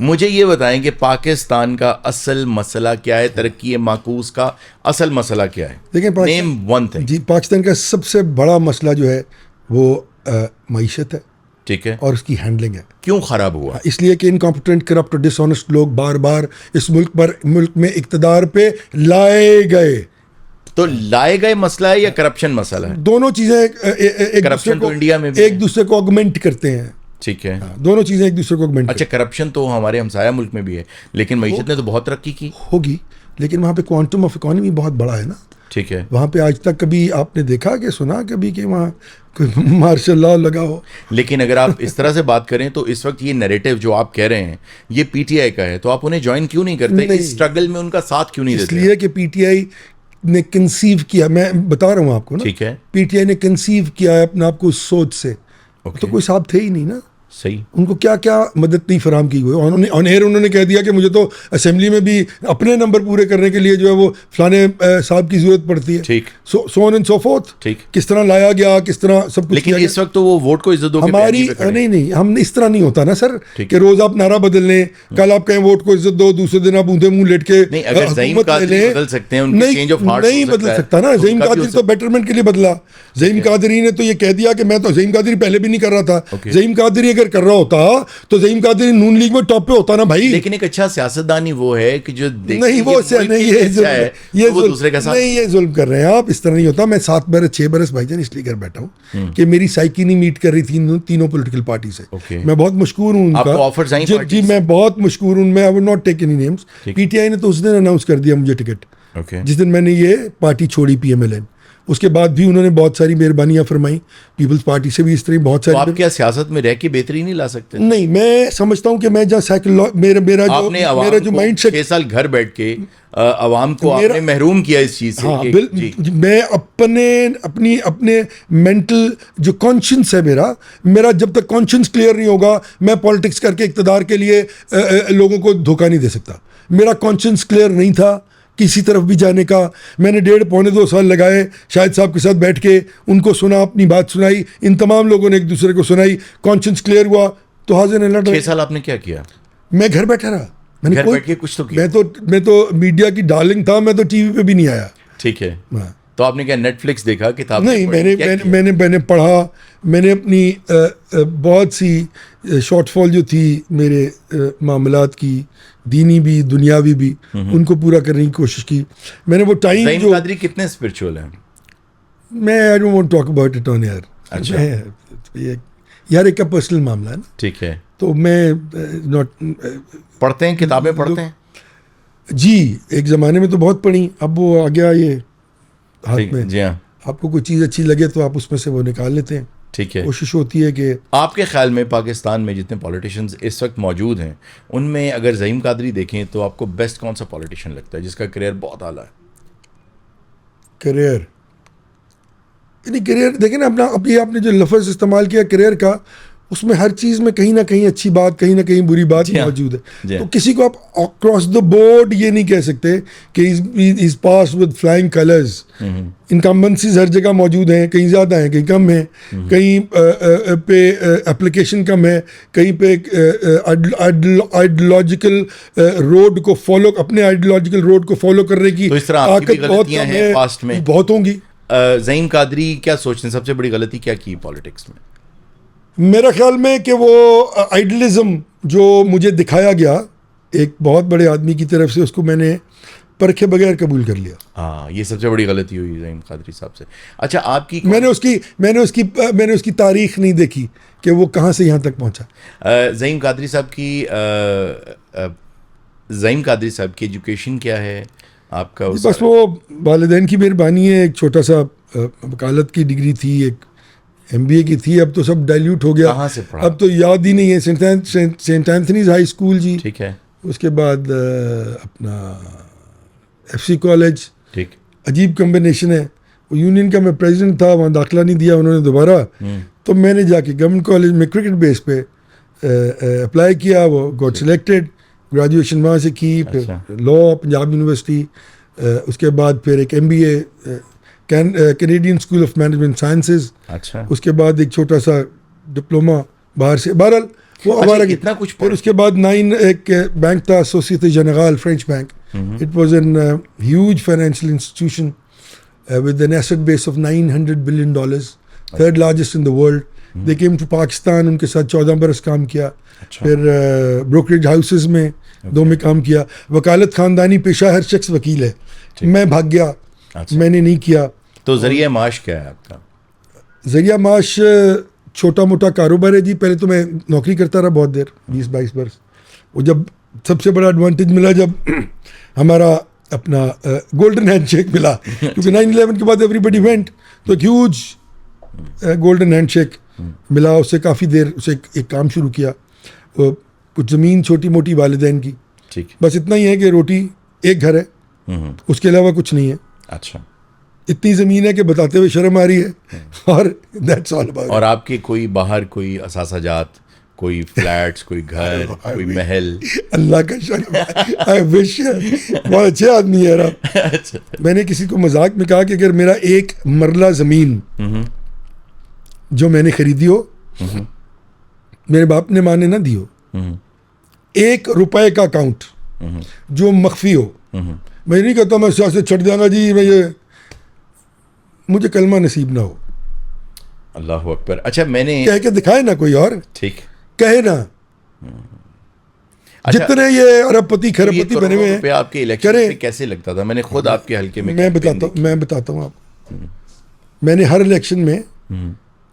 मुझे ये बताएं कि पाकिस्तान का असल मसला क्या है, तरक्की माकूस का असल मसला क्या है?
देखिए,
नेम वन थिंग।
जी, पाकिस्तान का सबसे बड़ा मसला जो है वो मईशत है।
ठीक है,
और उसकी हैंडलिंग है।
क्यों खराब हुआ?
इसलिए कि इनकॉम्पिटेंट, करप्ट और डिसऑनेस्ट लोग बार बार इस मुल्क में इक्तदार पे लाए गए।
तो लाए गए मसला है या करप्शन मसला है?
दोनों चीजें एक
करप्शन तो इंडिया में भी
एक दूसरे को ऑगमेंट करते हैं।
ठीक है,
दोनों चीजें एक दूसरे को ऑगमेंट
अच्छा, करप्शन तो हमारे हमसाया मुल्क में भी है, लेकिन मईशत ने तो बहुत तरक्की की
होगी, लेकिन वहाँ पे क्वांटम ऑफ इकोनॉमी बहुत बड़ा है ना।
ठीक है,
वहाँ पे आज तक कभी आपने देखा कि सुना कभी कि वहाँ कोई मार्शल लॉ लगा हो?
लेकिन अगर आप इस तरह से बात करें तो इस वक्त ये नैरेटिव जो आप कह रहे हैं ये पीटीआई का है, तो आप उन्हें ज्वाइन क्यों नहीं करते?
नहीं।
इस स्ट्रगल में उनका साथ क्यों नहीं देते?
इसलिए कि पीटीआई ने कंसीव किया, मैं बता रहा हूँ आपको ना,
ठीक है,
पीटीआई ने कंसीव किया है अपने आप को उस सोच से। तो कोई साहब थे ही नहीं ना,
सही।
उनको क्या क्या मदद नहीं फराम की हुई। ऑन एयर उन्होंने कह दिया कि मुझे तो असेंबली में भी अपने नंबर पूरे करने के लिए जो है वो फलाने साहब की जरूरत पड़ती है।
ठीक,
सो ऑन एंड सो फोर्थ।
ठीक,
किस तरह लाया गया, किस तरह सब कुछ।
लेकिन इस वक्त तो वो वोट को इज्जत दो
हमारी नहीं, हम इस तरह नहीं होता ना सर कि रोज आप नारा बदल लें, कल आप कहें वोट को इज्जत दो, दूसरे दिन आप ऊंधे मुंह लेट के
हुकूमत ले लें। बदल सकते हैं,
नहीं बदल सकता ना। ज़हीम कादरी तो बेटरमेंट के लिए बदला। ज़हीम कादरी ने तो ये कह दिया कि मैं तो, ज़हीम कादरी पहले भी नहीं कर रहा था। ज़हीम कादरी अगर कर रहा होता तो ज़हीम कादरी नून लीग में टॉप पे होता ना भाई।
लेकिन एक अच्छा सियासतदान ही वो है कि जो
नहीं, वो नहीं, ये दूसरे का साथ नहीं, ये जुल्म कर रहे हैं आप। इस तरह नहीं होता। मैं 7 बरस 6 बरस भाईजान इसलिए कर बैठा हूँ कि मेरी साइकी नहीं मीट कर रही थी तीनों पॉलिटिकल पार्टी से। मैं बहुत मशहूर हूँ उनका। जी, मैं बहुत मशहूर हूँ। मैं I will not take any names. PTI ने तो उस दिन अनाउंस कर दिया मुझे टिकट, जिस दिन मैंने ये पार्टी छोड़ी पीएमएलएन। उसके बाद भी उन्होंने बहुत सारी मेहरबानियां फरमाई। पीपल्स पार्टी से भी इस तरह बहुत सारी।
तो आप क्या सियासत में रह के बेहतरी नहीं ला सकते?
नहीं, मैं समझता हूँ कि मैं जहाँ मेरा जो माइंड सेट
6 साल घर बैठ के अवाम को आपने महरूम किया इस चीज से।
हाँ, मैं अपने मेंटल जो कॉन्शियंस है मेरा जब तक कॉन्शियंस क्लियर नहीं होगा, मैं पॉलिटिक्स करके इक्तदार के लिए लोगों को धोखा नहीं दे सकता। मेरा कॉन्शियंस क्लियर नहीं था किसी तरफ भी जाने का। मैंने 1.5-2 साल लगाए शाहिद साहब के साथ बैठ के, उनको सुना, अपनी बात सुनाई, इन तमाम लोगों ने एक दूसरे को सुनाई, कॉन्शियंस क्लियर हुआ तो हाजिर नहीं।
6 साल आपने क्या किया?
मैं घर बैठा रहा। मैंने
घर बैठ के कुछ तो किया।
मैं तो मीडिया की डार्लिंग था, मैं तो टीवी पे भी नहीं आया।
ठीक है, तो आपने क्या नेटफ्लिक्स देखा, किताब
नहीं? मैंने पढ़ा। मैंने अपनी बहुत सी शॉर्टफॉल जो थी मेरे मामलात की, दीनी भी दुनियावी भी, उनको पूरा करने की कोशिश की। मैंने वो टाइम
ज़हीम कादरी कितने स्पिरिचुअल हैं?
मैं I don't want to talk about it on air.
अच्छा,
यार एक का पर्सनल मामला है ना।
ठीक है,
तो मैं नॉट
पढ़ते हैं, किताबें पढ़ते हैं
जी। एक ज़माने में तो बहुत पढ़ी, अब वो आ गया ये हाथ में।
जी हाँ,
आपको कोई चीज़ अच्छी लगे तो आप उसमें से वो निकाल लेते हैं।
ठीक है।
कोशिश होती है कि
आपके ख्याल में पाकिस्तान में जितने पॉलिटिशियंस इस वक्त मौजूद हैं उनमें अगर ज़हीम कादरी देखें तो आपको बेस्ट कौन सा पॉलिटिशियन लगता है जिसका करियर बहुत आला है?
करियर देखें ना अपना, अभी आपने जो लफ्ज़ इस्तेमाल किया करियर का, उसमें हर चीज़ में कहीं ना कहीं अच्छी बात, कहीं ना कहीं बुरी बात मौजूद है। तो किसी को आप अक्रॉस द बोर्ड ये नहीं कह सकते कि is pass with flying colours. Incumbencies हर जगह मौजूद हैं, कहीं ज़्यादा हैं, कहीं कम हैं, कहीं पे एप्लीकेशन कम है, कहीं पे आइडियोलॉजिकल रोड को फॉलो, अपने आइडियोलॉजिकल रोड को फॉलो करने की
ताकत बहुत कम है, पास्ट में
बहुत होंगी।
ज़हीम कादरी क्या सोचते हैं सबसे बड़ी गलती क्या की पॉलिटिक्स में?
मेरा ख्याल में कि वो आइडियलिज्म जो मुझे दिखाया गया एक बहुत बड़े आदमी की तरफ से, उसको मैंने परखे बगैर कबूल कर लिया।
हाँ, ये सबसे बड़ी गलती हुई ज़हीम कादरी साहब से। अच्छा, आपकी
मैंने उसकी तारीख नहीं देखी कि वो कहाँ से यहाँ तक पहुँचा।
ज़हीम कादरी साहब की एजुकेशन क्या है आपका?
बस वो वालिदैन की मेहरबानी है। एक छोटा सा वकालत की डिग्री थी, एक MBA की थी, अब तो सब डाइल्यूट हो गया।
कहाँ से पढ़ा?
अब तो याद ही नहीं है। सेंट एंथनीज हाई स्कूल जी,
ठीक है।
उसके बाद अपना FC कॉलेज।
ठीक,
अजीब कम्बिनेशन है। वो यूनियन का मैं प्रेसिडेंट था, वहाँ दाखिला नहीं दिया उन्होंने दोबारा, तो मैंने जाके गवर्नमेंट कॉलेज में क्रिकेट बेस पे अप्लाई किया। वो गॉट सिलेक्टेड, ग्रेजुएशन वहाँ से की, फिर लॉ पंजाब यूनिवर्सिटी, उसके बाद फिर एक MBA Canadian school of management sciences.
अच्छा,
उसके बाद एक छोटा सा डिप्लोमा बाहर से, बहरहाल वो हमारा
इतना कुछ।
फिर उसके बाद 9 एक बैंक था, Societe Generale French bank. It was an huge financial institution with an asset base of $900 billion, third largest in the world. They came to Pakistan, उनके साथ 14 बरस काम किया।
अच्छा।
फिर ब्रोकरेज हाउसेस में दो में काम किया। वकालत खानदानी पेशा, हर शख्स वकील है। मैं भाग गया,
अच्छा।
मैंने नहीं किया।
तो जरिया माश क्या है आपका?
जरिया माश छोटा मोटा कारोबार है जी। पहले तो मैं नौकरी करता रहा बहुत देर, 20-22 बरस। वो जब सबसे बड़ा एडवांटेज मिला जब हमारा अपना गोल्डन हैंडशेक मिला, क्योंकि 9/11 के बाद एवरीबडी वेंट, तो ह्यूज गोल्डन हैंडशेक मिला। उससे काफ़ी देर उसे एक काम शुरू किया, कुछ ज़मीन छोटी मोटी वालिदैन की,
ठीक।
बस इतना ही है कि रोटी, एक घर है, उसके अलावा कुछ नहीं है।
अच्छा।
इतनी ज़मीन है कि बताते हुए शर्म आ रही है, और दैट्स ऑल अबाउट।
और आपके कोई बाहर कोई असासाजात, कोई फ्लैट्स, कोई घर, कोई महल?
अल्लाह का शर्म, आई विश। बहुत अच्छे आदमी है आप।
अच्छा।
मैंने किसी को मजाक में कहा कि अगर मेरा एक मरला ज़मीन जो मैंने खरीदी हो, मेरे बाप ने माँ ने ना दी हो, 1 रुपए का अकाउंट जो मख्फी हो, मैं नहीं कहता मैं सियासत छड़ जाऊंगा जी, मैं ये, मुझे कलमा नसीब ना हो।
अल्लाह अकबर। अच्छा, मैंने
कह के दिखाए ना कोई और,
ठीक
कहे ना।
अच्छा,
जितने ये अरबपति
ये
खरबपति बने हुए
रुपया
हैं,
आपके इलेक्शन
करें।
में कैसे लगता था? मैंने खुद आपके हल्के में
मैं
campaign
बताता हूँ आपको। मैंने हर इलेक्शन में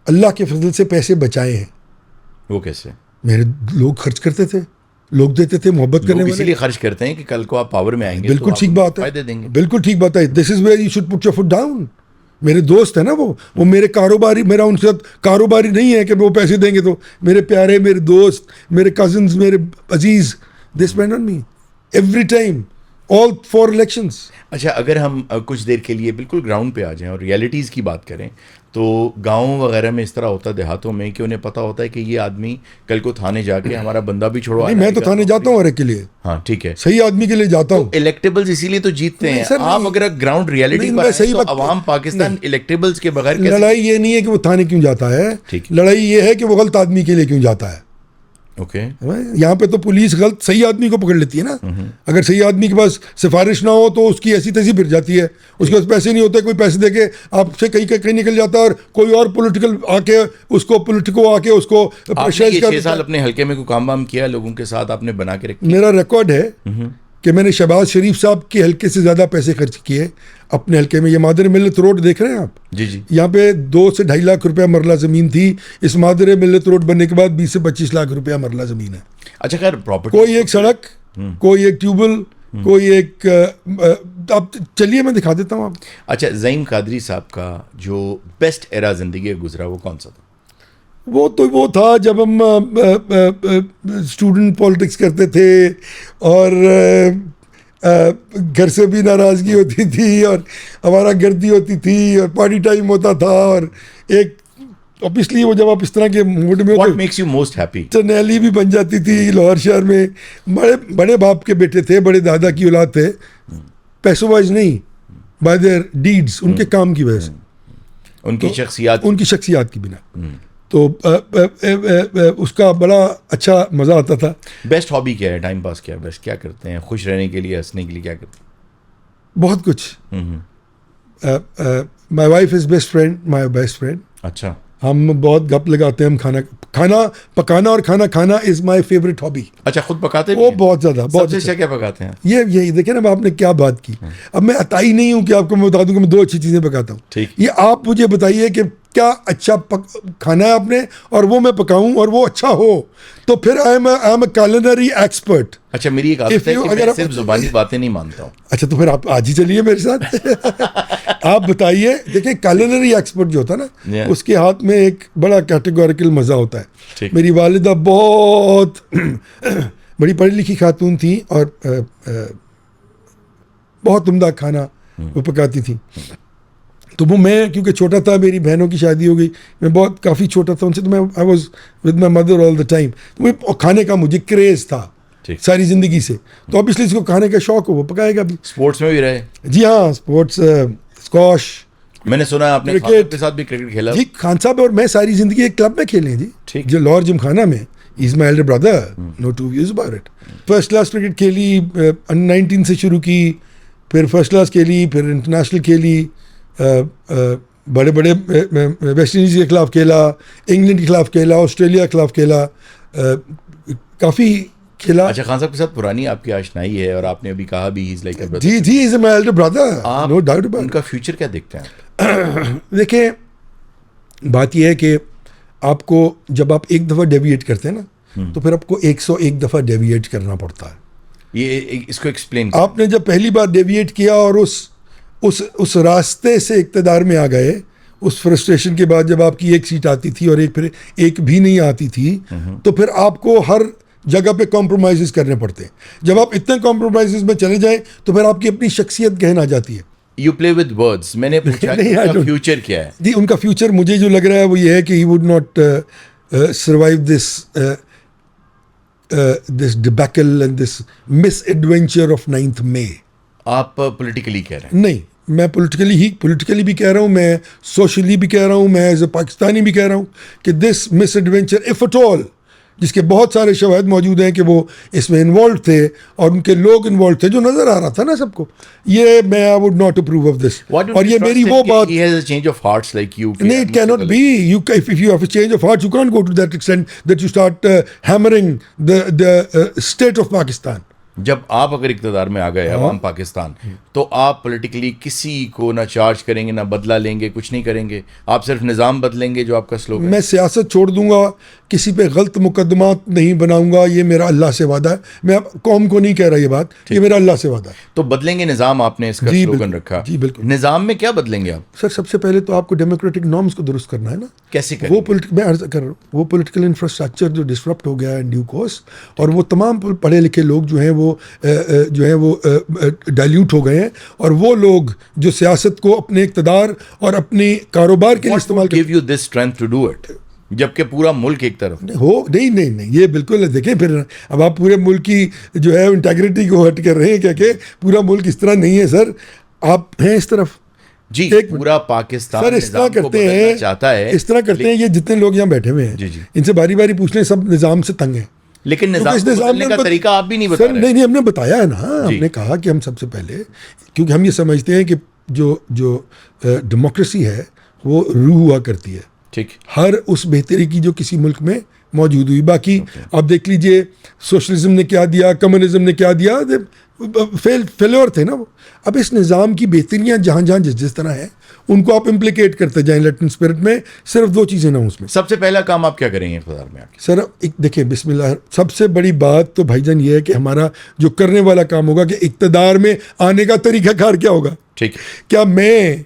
अल्लाह के फजल से पैसे बचाए हैं।
देखी। वो कैसे?
मेरे लोग खर्च करते थे, लोग देते थे, मोहब्बत करने
लोग
वाले।
इसीलिए खर्च करते हैं कि कल को आप पावर में आएंगे
बिल्कुल
तो
ठीक
आपको
बात है,
फायदे देंगे।
बिल्कुल ठीक बात है। This is where you should put your foot down. मेरे दोस्त है ना वो मेरे कारोबारी, मेरा उनके साथ कारोबारी नहीं है कि वो पैसे देंगे तो। मेरे प्यारे, मेरे दोस्त, मेरे कजिन्स, मेरे अजीज, they spend on me every time, all for elections.
अच्छा, अगर हम कुछ देर के लिए बिल्कुल ग्राउंड पे आ जाएं और रियलिटीज़ की बात करें, तो गाँव वगैरह में इस तरह होता है, देहातों में, कि उन्हें पता होता है कि ये आदमी कल को थाने जाके हमारा बंदा भी छुड़वा
नहीं, मैं तो थाने जाता हूँ हर एक के लिए,
हाँ ठीक है,
सही आदमी के लिए जाता हूँ।
इलेक्टेबल्स इसीलिए तो जीतते
नहीं
हैं।
सर,
आप
नहीं।
अगर ग्राउंड रियलिटी
नहीं,
पर
मैं
आएं,
सही
तो
बात-
अवाम पाकिस्तान इलेक्टेबल्स के बगैर कैसे?
लड़ाई ये नहीं है कि वो थाने क्यों जाता है,
ठीक।
लड़ाई ये है कि वो गलत आदमी के लिए क्यों जाता है।
ओके।
यहाँ पे तो पुलिस गलत सही आदमी को पकड़ लेती है ना। अगर सही आदमी के पास सिफारिश ना हो तो उसकी ऐसी तैसी फिर जाती है, उसके पास पैसे नहीं होते, कोई पैसे देके आपसे कहीं निकल जाता है, और कोई और पॉलिटिकल आके उसको
आपने
प्रेशराइज
ये
कर
6 साल अपने हल्के में कोई काम वाम किया, लोगों के साथ आपने बना के रखी?
मेरा रिकॉर्ड है कि मैंने शहबाज शरीफ साहब के हल्के से ज़्यादा पैसे खर्च किए अपने हल्के में। ये मादर मिल्लत रोड देख रहे हैं आप?
जी जी।
यहाँ पे 2 से 2.5 लाख रुपया मरला ज़मीन थी। इस मादर मिल्लत रोड बनने के बाद 20 से 25 लाख रुपया मरला ज़मीन है।
अच्छा, खैर प्रॉपर्टी,
कोई एक सड़क, कोई एक ट्यूबवेल, कोई एक आप चलिए मैं दिखा देता हूँ आप।
अच्छा, ज़ईम कादरी साहब का जो बेस्ट एरा ज़िंदगी का गुजरा वो कौन सा था?
वो था जब हम स्टूडेंट पॉलिटिक्स करते थे, और घर से भी नाराज़गी होती थी, और हमारा गर्दी होती थी, और पार्टी टाइम होता था, और एक ऑब्वियसली वो जब आप इस तरह के मूड में
व्हाट
होते,
मेक्स यू मोस्ट हैप्पी?
चनैली भी बन जाती थी लाहौर शहर में। बड़े बाप के बेटे थे, बड़े दादा की औलाद थे, पैसों वाइज नहीं, बाय देयर डीड्स, उनके काम की वजह से,
उनकी शख्सियत,
उनकी शख्सियात की बिना। तो उसका बड़ा अच्छा मज़ा आता था।
बेस्ट हॉबी क्या है, टाइम पास क्या है, बेस्ट क्या करते हैं खुश रहने के लिए, हंसने के लिए क्या करते हैं?
बहुत कुछ। My wife is best friend, my best friend.
अच्छा।
हम बहुत गप लगाते हैं। हम खाना पकाना और खाना खाना इज़ माई फेवरेट हॉबी।
अच्छा, खुद पकाते भी
वो
हैं?
बहुत ज़्यादा, बहुत
सबसे
अच्छा।
क्या पकाते हैं?
ये देखिए ना, आपने क्या बात की। अब मैं अताई नहीं हूँ कि आपको मैं बता दूं कि मैं 2 अच्छी चीज़ें पकाता हूँ।
ठीक।
ये आप मुझे बताइए कि क्या अच्छा खाना है आपने, और वो मैं पकाऊं और वो अच्छा हो, तो फिर I am a culinary expert.
अच्छा, मेरी एक आदत है कि मैं सिर्फ जुबानी बातें नहीं मानता हूँ।
अच्छा, तो फिर आप आज ही चलिए मेरे साथ। आप बताइए। देखिए, कुलिनरी एक्सपर्ट जो होता है ना, उसके हाथ में एक बड़ा कैटेगोरिकल मज़ा होता है। मेरी वालिदा बहुत बड़ी पढ़ी लिखी खातून थी, और बहुत उम्दा खाना वो पकाती थी। तो वो मैं क्योंकि छोटा था, मेरी बहनों की शादी हो गई, मैं बहुत काफ़ी छोटा था उनसे, तो मैं I was with my mother all the time. तो वो खाने का मुझे क्रेज़ था सारी ज़िंदगी से। तो ऑब्वियसली इसको खाने का शौक हो, वो पकाएगा भी।
स्पोर्ट्स में भी रहे? जी
हाँ, स्पोर्ट्स, स्क्वॉश।
मैंने सुना है आपने क्रिकेट के साथ भी क्रिकेट खेला?
जी, खान साहब और मैं सारी ज़िंदगी एक क्लब में खेले हैं जी, जो लाहौर जिमखाना में। Is my elder brother, no two views about it. First class cricket खेली, अंडर 19 से शुरू की, फिर फर्स्ट क्लास खेली, फिर इंटरनेशनल खेली, बड़े बड़े वेस्ट इंडीज के खिलाफ खेला, इंग्लैंड के खिलाफ खेला, ऑस्ट्रेलिया के खिलाफ खेला, काफ़ी खेला।
अच्छा, खान साहब के साथ पुरानी आपकी आशनाई है और आपने अभी कहा भी he's like a brother.
जी जी, इज माय एल्डर ब्रदर,
आप
नो डाउट अबाउट।
उनका फ्यूचर क्या देखते हैं?
देखिए, बात यह है कि आपको जब आप एक दफ़ा डेविएट करते हैं ना, तो फिर आपको 101 दफ़ा डेविएट करना पड़ता है।
ये इसको एक्सप्लेन
आपने जब पहली बार डेविएट किया और उस रास्ते से इक़्तिदार में आ गए, उस फ्रस्ट्रेशन के बाद जब आपकी एक सीट आती थी और फिर एक भी नहीं आती थी, तो फिर आपको हर जगह पे कॉम्प्रोमाइज़ करने पड़ते हैं। जब आप इतने कॉम्प्रोमाइज़ में चले जाएं तो फिर आपकी अपनी शख्सियत गहन आ जाती है।
You play with words. मैंने पूछा कि उनका फ्यूचर क्या है?
जी, उनका फ्यूचर मुझे जो लग रहा है वो ये है कि he would not survive this debacle and this miss adventure of 9th मई।
आप पॉलिटिकली कह रहे हैं?
नहीं, मैं पॉलिटिकली भी कह रहा हूँ, मैं सोशली भी कह रहा हूँ, मैं एज ए पाकिस्तानी भी कह रहा हूँ कि this miss adventure, if at all, जिसके बहुत सारे शवाहिद मौजूद हैं कि वो इसमें इन्वॉल्व थे और उनके लोग इन्वॉल्व थे, जो नजर आ रहा था ना सबको, ये मैं I would not approve of this. और ये मेरी वो बात,
he has a change of hearts like you.
नहीं, it cannot be. If you have a change of heart, you can't go to that extent that you start hammering the state of Pakistan.
जब आप अगर इक़्तिदार में आ गए अवाम पाकिस्तान, तो आप politically किसी को ना चार्ज करेंगे, ना बदला लेंगे, कुछ नहीं करेंगे, आप सिर्फ निज़ाम बदलेंगे जो आपका स्लोगन।
मैं सियासत छोड़ दूंगा, किसी पे गलत मुकदमात नहीं बनाऊंगा, ये मेरा अल्लाह से वादा है। मैं अब कौम को नहीं कह रहा ये बात, ये मेरा अल्लाह से वादा है।
तो बदलेंगे निज़ाम, आपने इसका स्लोगन रखा।
जी बिल्कुल।
निज़ाम में क्या बदलेंगे आप?
सर, सबसे पहले तो आपको डेमोक्रेटिक नॉर्म्स को दुरुस्त करना है ना।
कैसे करेंगे?
मैं अर्ज कर रहा हूँ, वो पॉलिटिकल इंफ्रास्ट्रक्चर जो डिसरप्ट हो गया है ड्यू कोर्स, और वो तमाम पढ़े लिखे लोग जो हैं वो डाइल्यूट हो गए हैं, और वो लोग जो सियासत को अपने इक़्तिदार और अपने कारोबार के लिए इस्तेमाल
give you this strength to do it, जबकि पूरा मुल्क एक तरफ
हो। नहीं, ये बिल्कुल देखें, फिर अब आप पूरे मुल्क की जो है इंटेग्रिटी को हट कर रहे हैं क्या कि पूरा मुल्क इस तरह नहीं है सर, आप हैं इस तरफ
जी। पूरा पाकिस्तान
सर इस तरह करते हैं,
चाहता है,
इस तरह करते हैं। ये जितने लोग यहाँ बैठे हुए हैं, इनसे बारी बारी पूछ लें, सब निज़ाम से तंग है।
लेकिन निज़ाम का तरीका आप भी नहीं बता रहे।
नहीं, हमने बताया है ना, हमने कहा कि हम सबसे पहले, क्योंकि हम ये समझते हैं कि जो डेमोक्रेसी है वो रूह हुआ करती है, ठीक, हर उस बेहतरी की जो किसी मुल्क में मौजूद हुई। बाकी आप देख लीजिए, सोशलिज्म ने क्या दिया, कम्युनिज्म ने क्या दिया, फेल्योर थे ना वो। अब इस निज़ाम की बेहतरियाँ जहाँ जहाँ जिस तरह है, उनको आप इम्प्लीकेट करते जाएं लैटिन स्पिरिट में। सिर्फ 2 चीज़ें ना उसमें।
सबसे पहला काम आप क्या करेंगे इक़्तिदार में आके?
सर एक देखिए, बिस्मिल्लाह, सबसे बड़ी बात तो भाईजान ये है कि हमारा जो करने वाला काम होगा कि इक़्तिदार में आने का तरीक़ाकार क्या होगा।
ठीक,
क्या मैं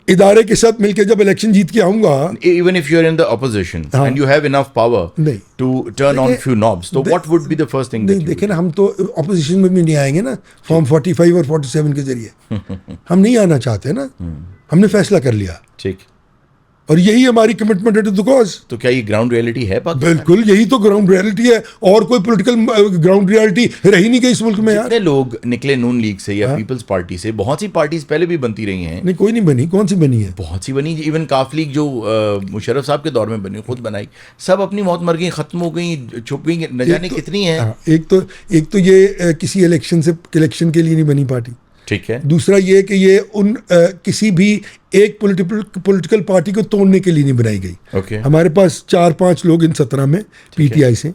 इदारे के साथ मिलकर जब इलेक्शन जीत के आऊंगा,
even if you are in the opposition and you have enough power to turn on few knobs, तो what would be the first thing?
नहीं, देखें ना, हम तो ऑपोजिशन में भी नहीं आएंगे ना फॉर्म 45 और 47 के जरिए। हम नहीं आना चाहते ना, हमने फैसला कर लिया।
ठीक,
और यही हमारी कमिटमेंट है टू द कॉज।
तो क्या ये ग्राउंड रियलिटी है पाकिस्तान?
बिल्कुल, यही तो ग्राउंड रियलिटी है, और कोई पॉलिटिकल ग्राउंड रियलिटी रही नहीं गई इस मुल्क में। यार,
जितने लोग निकले नून लीग से या पीपल्स पार्टी से, बहुत सी पार्टीज पहले भी बनती रही हैं।
नहीं, कोई नहीं बनी। कौन सी बनी है?
बहुत सी बनी। इवन काफ लीग जो मुशर्रफ साहब के दौर में बनी, खुद बनाई, सब अपनी मौत मर गई, खत्म हो गई, छुप गई, न जाने कितनी है।
एक तो ये किसी इलेक्शन के लिए नहीं बनी पार्टी।
ठीक है।
दूसरा ये कि ये किसी भी एक पॉलिटिकल पार्टी को तोड़ने के लिए नहीं बनाई गई।
okay.
हमारे पास 4-5 लोग इन 17 में पीटीआई से,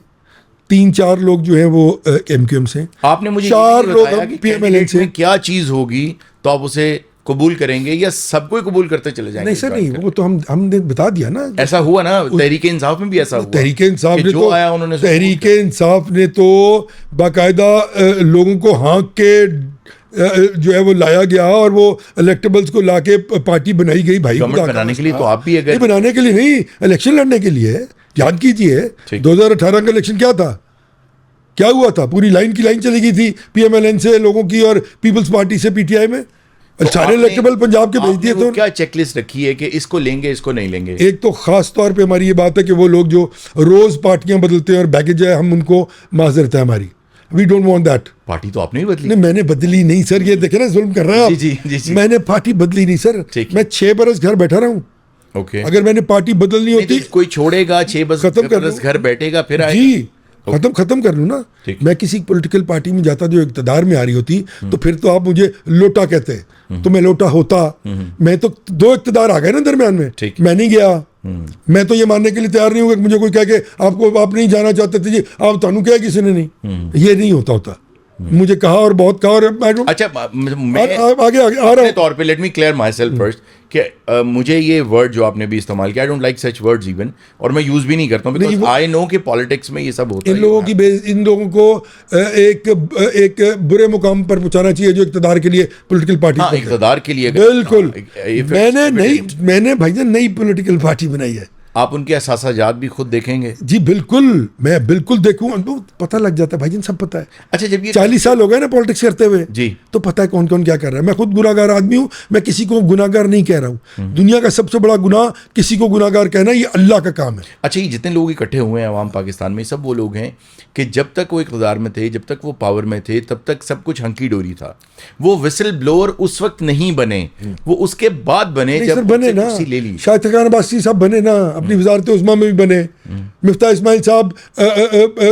3-4 लोग जो हैं वो एमक्यूएम से,
आपने मुझे
4 लोग पीएमएलएन से।
क्या चीज होगी तो आप उसे कबूल करेंगे या सबको कुछ करते चले जाएंगे?
नहीं सर, नहीं, वो तो हमने बता दिया ना।
ऐसा हुआ ना, तहरीक इंसाफ में भी ऐसा हुआ।
तहरीक इंसाफ ने
जो आया उन्होंने,
तहरीक इंसाफ ने तो बाकायदा लोगों को हाँक के जो है वो लाया गया, और वो इलेक्टेबल्स को लाके पार्टी बनाई गई। भाई,
बनाने के लिए तो आप भी, अगर
बनाने के लिए नहीं, इलेक्शन लड़ने के लिए। याद कीजिए 2018 का इलेक्शन क्या था, क्या हुआ था? पूरी लाइन की लाइन चली गई थी पीएमएलएन से लोगों की और पीपल्स पार्टी से पीटीआई में।
तो
सारे इलेक्टेबल पंजाब के भेज दिए थे।
क्या चेकलिस्ट रखी है कि इसको लेंगे, इसको नहीं लेंगे?
एक तो खास तौर पे हमारी ये बात है कि वो लोग जो रोज पार्टियां बदलते हैं और बैगेज है, हम उनको माजरत है हमारी। We don't want that.
Party तो आपने ही बदली।
नहीं, मैंने बदली नहीं सर, ये देखे ना, जुल्म कर रहे हैं आप।
जी।
मैंने पार्टी बदली नहीं सर, मैं 6 बरस घर बैठा रहा हूँ।
ओके,
अगर मैंने पार्टी बदलनी होती,
कोई छोड़ेगा 6 बरस घर बैठेगा, फिर आएगा।
जी, खत्म कर लूँ ना। मैं किसी पॉलिटिकल पार्टी में जाता जो इक़्तिदार में आ रही होती, तो फिर तो आप मुझे लोटा कहते हैं। तो मैं लौटा होता। मैं तो 2 इक़्तिदार आ गए ना दरमियान में,
ठीक।
मैं नहीं गया। मैं तो ये मानने के लिए तैयार नहीं हूँ कि मुझे कोई कह के आप नहीं जाना चाहते थे जी, आप तानू क्या किसी ने नहीं, ये नहीं होता। मुझे कहा और बहुत कहा और
अच्छा मैं
आगे आ रहा
अपने
हूँ।
तौर पे let me clear my self first कि मुझे ये वर्ड जो आपने भी इस्तेमाल किया, I don't like such words even, और मैं यूज भी नहीं करता हूँ बिकॉज आई नो कि पॉलिटिक्स में ये सब होता है।
इन लोगों को एक बुरे मुकाम पर पहुंचाना चाहिए जो इक़्तिदार के लिए पॉलिटिकल पार्टी
हाँ, इक़्तिदार के लिए
बिल्कुल।
हाँ,
मैंने भाईजान नई पॉलिटिकल पार्टी बनाई है।
आप उनके असासाजात भी खुद देखेंगे?
जी बिल्कुल, मैं बिल्कुल देखूंगा, पता लग जाता है भाईजान, सब पता है।
अच्छा, जब ये
40 साल हो गए ना पॉलिटिक्स करते हुए
जी,
तो पता है कौन कौन क्या कर रहा है। मैं खुद गुनाहगार आदमी हूँ, मैं किसी को गुनाहगार नहीं कह रहा हूँ। दुनिया का सबसे बड़ा गुनाह किसी को गुनाहगार कहना, ये अल्लाह का काम है।
अच्छा, ये जितने लोग इकट्ठे हुए हैं अवाम पाकिस्तान में, सब वो लोग हैं कि जब तक वो इक़्तिदार में थे, जब तक वो पावर में थे, तब तक सब कुछ हंकी डोरी था। वो विसल ब्लोअर उस वक्त नहीं बने, वो उसके बाद बने जब
बने ना,
ले ली।
शाहिद खान अब्बासी साहब बने ना, अपनी वजारत उस्मा में भी बने। मिफ्ता इस्माइल साहब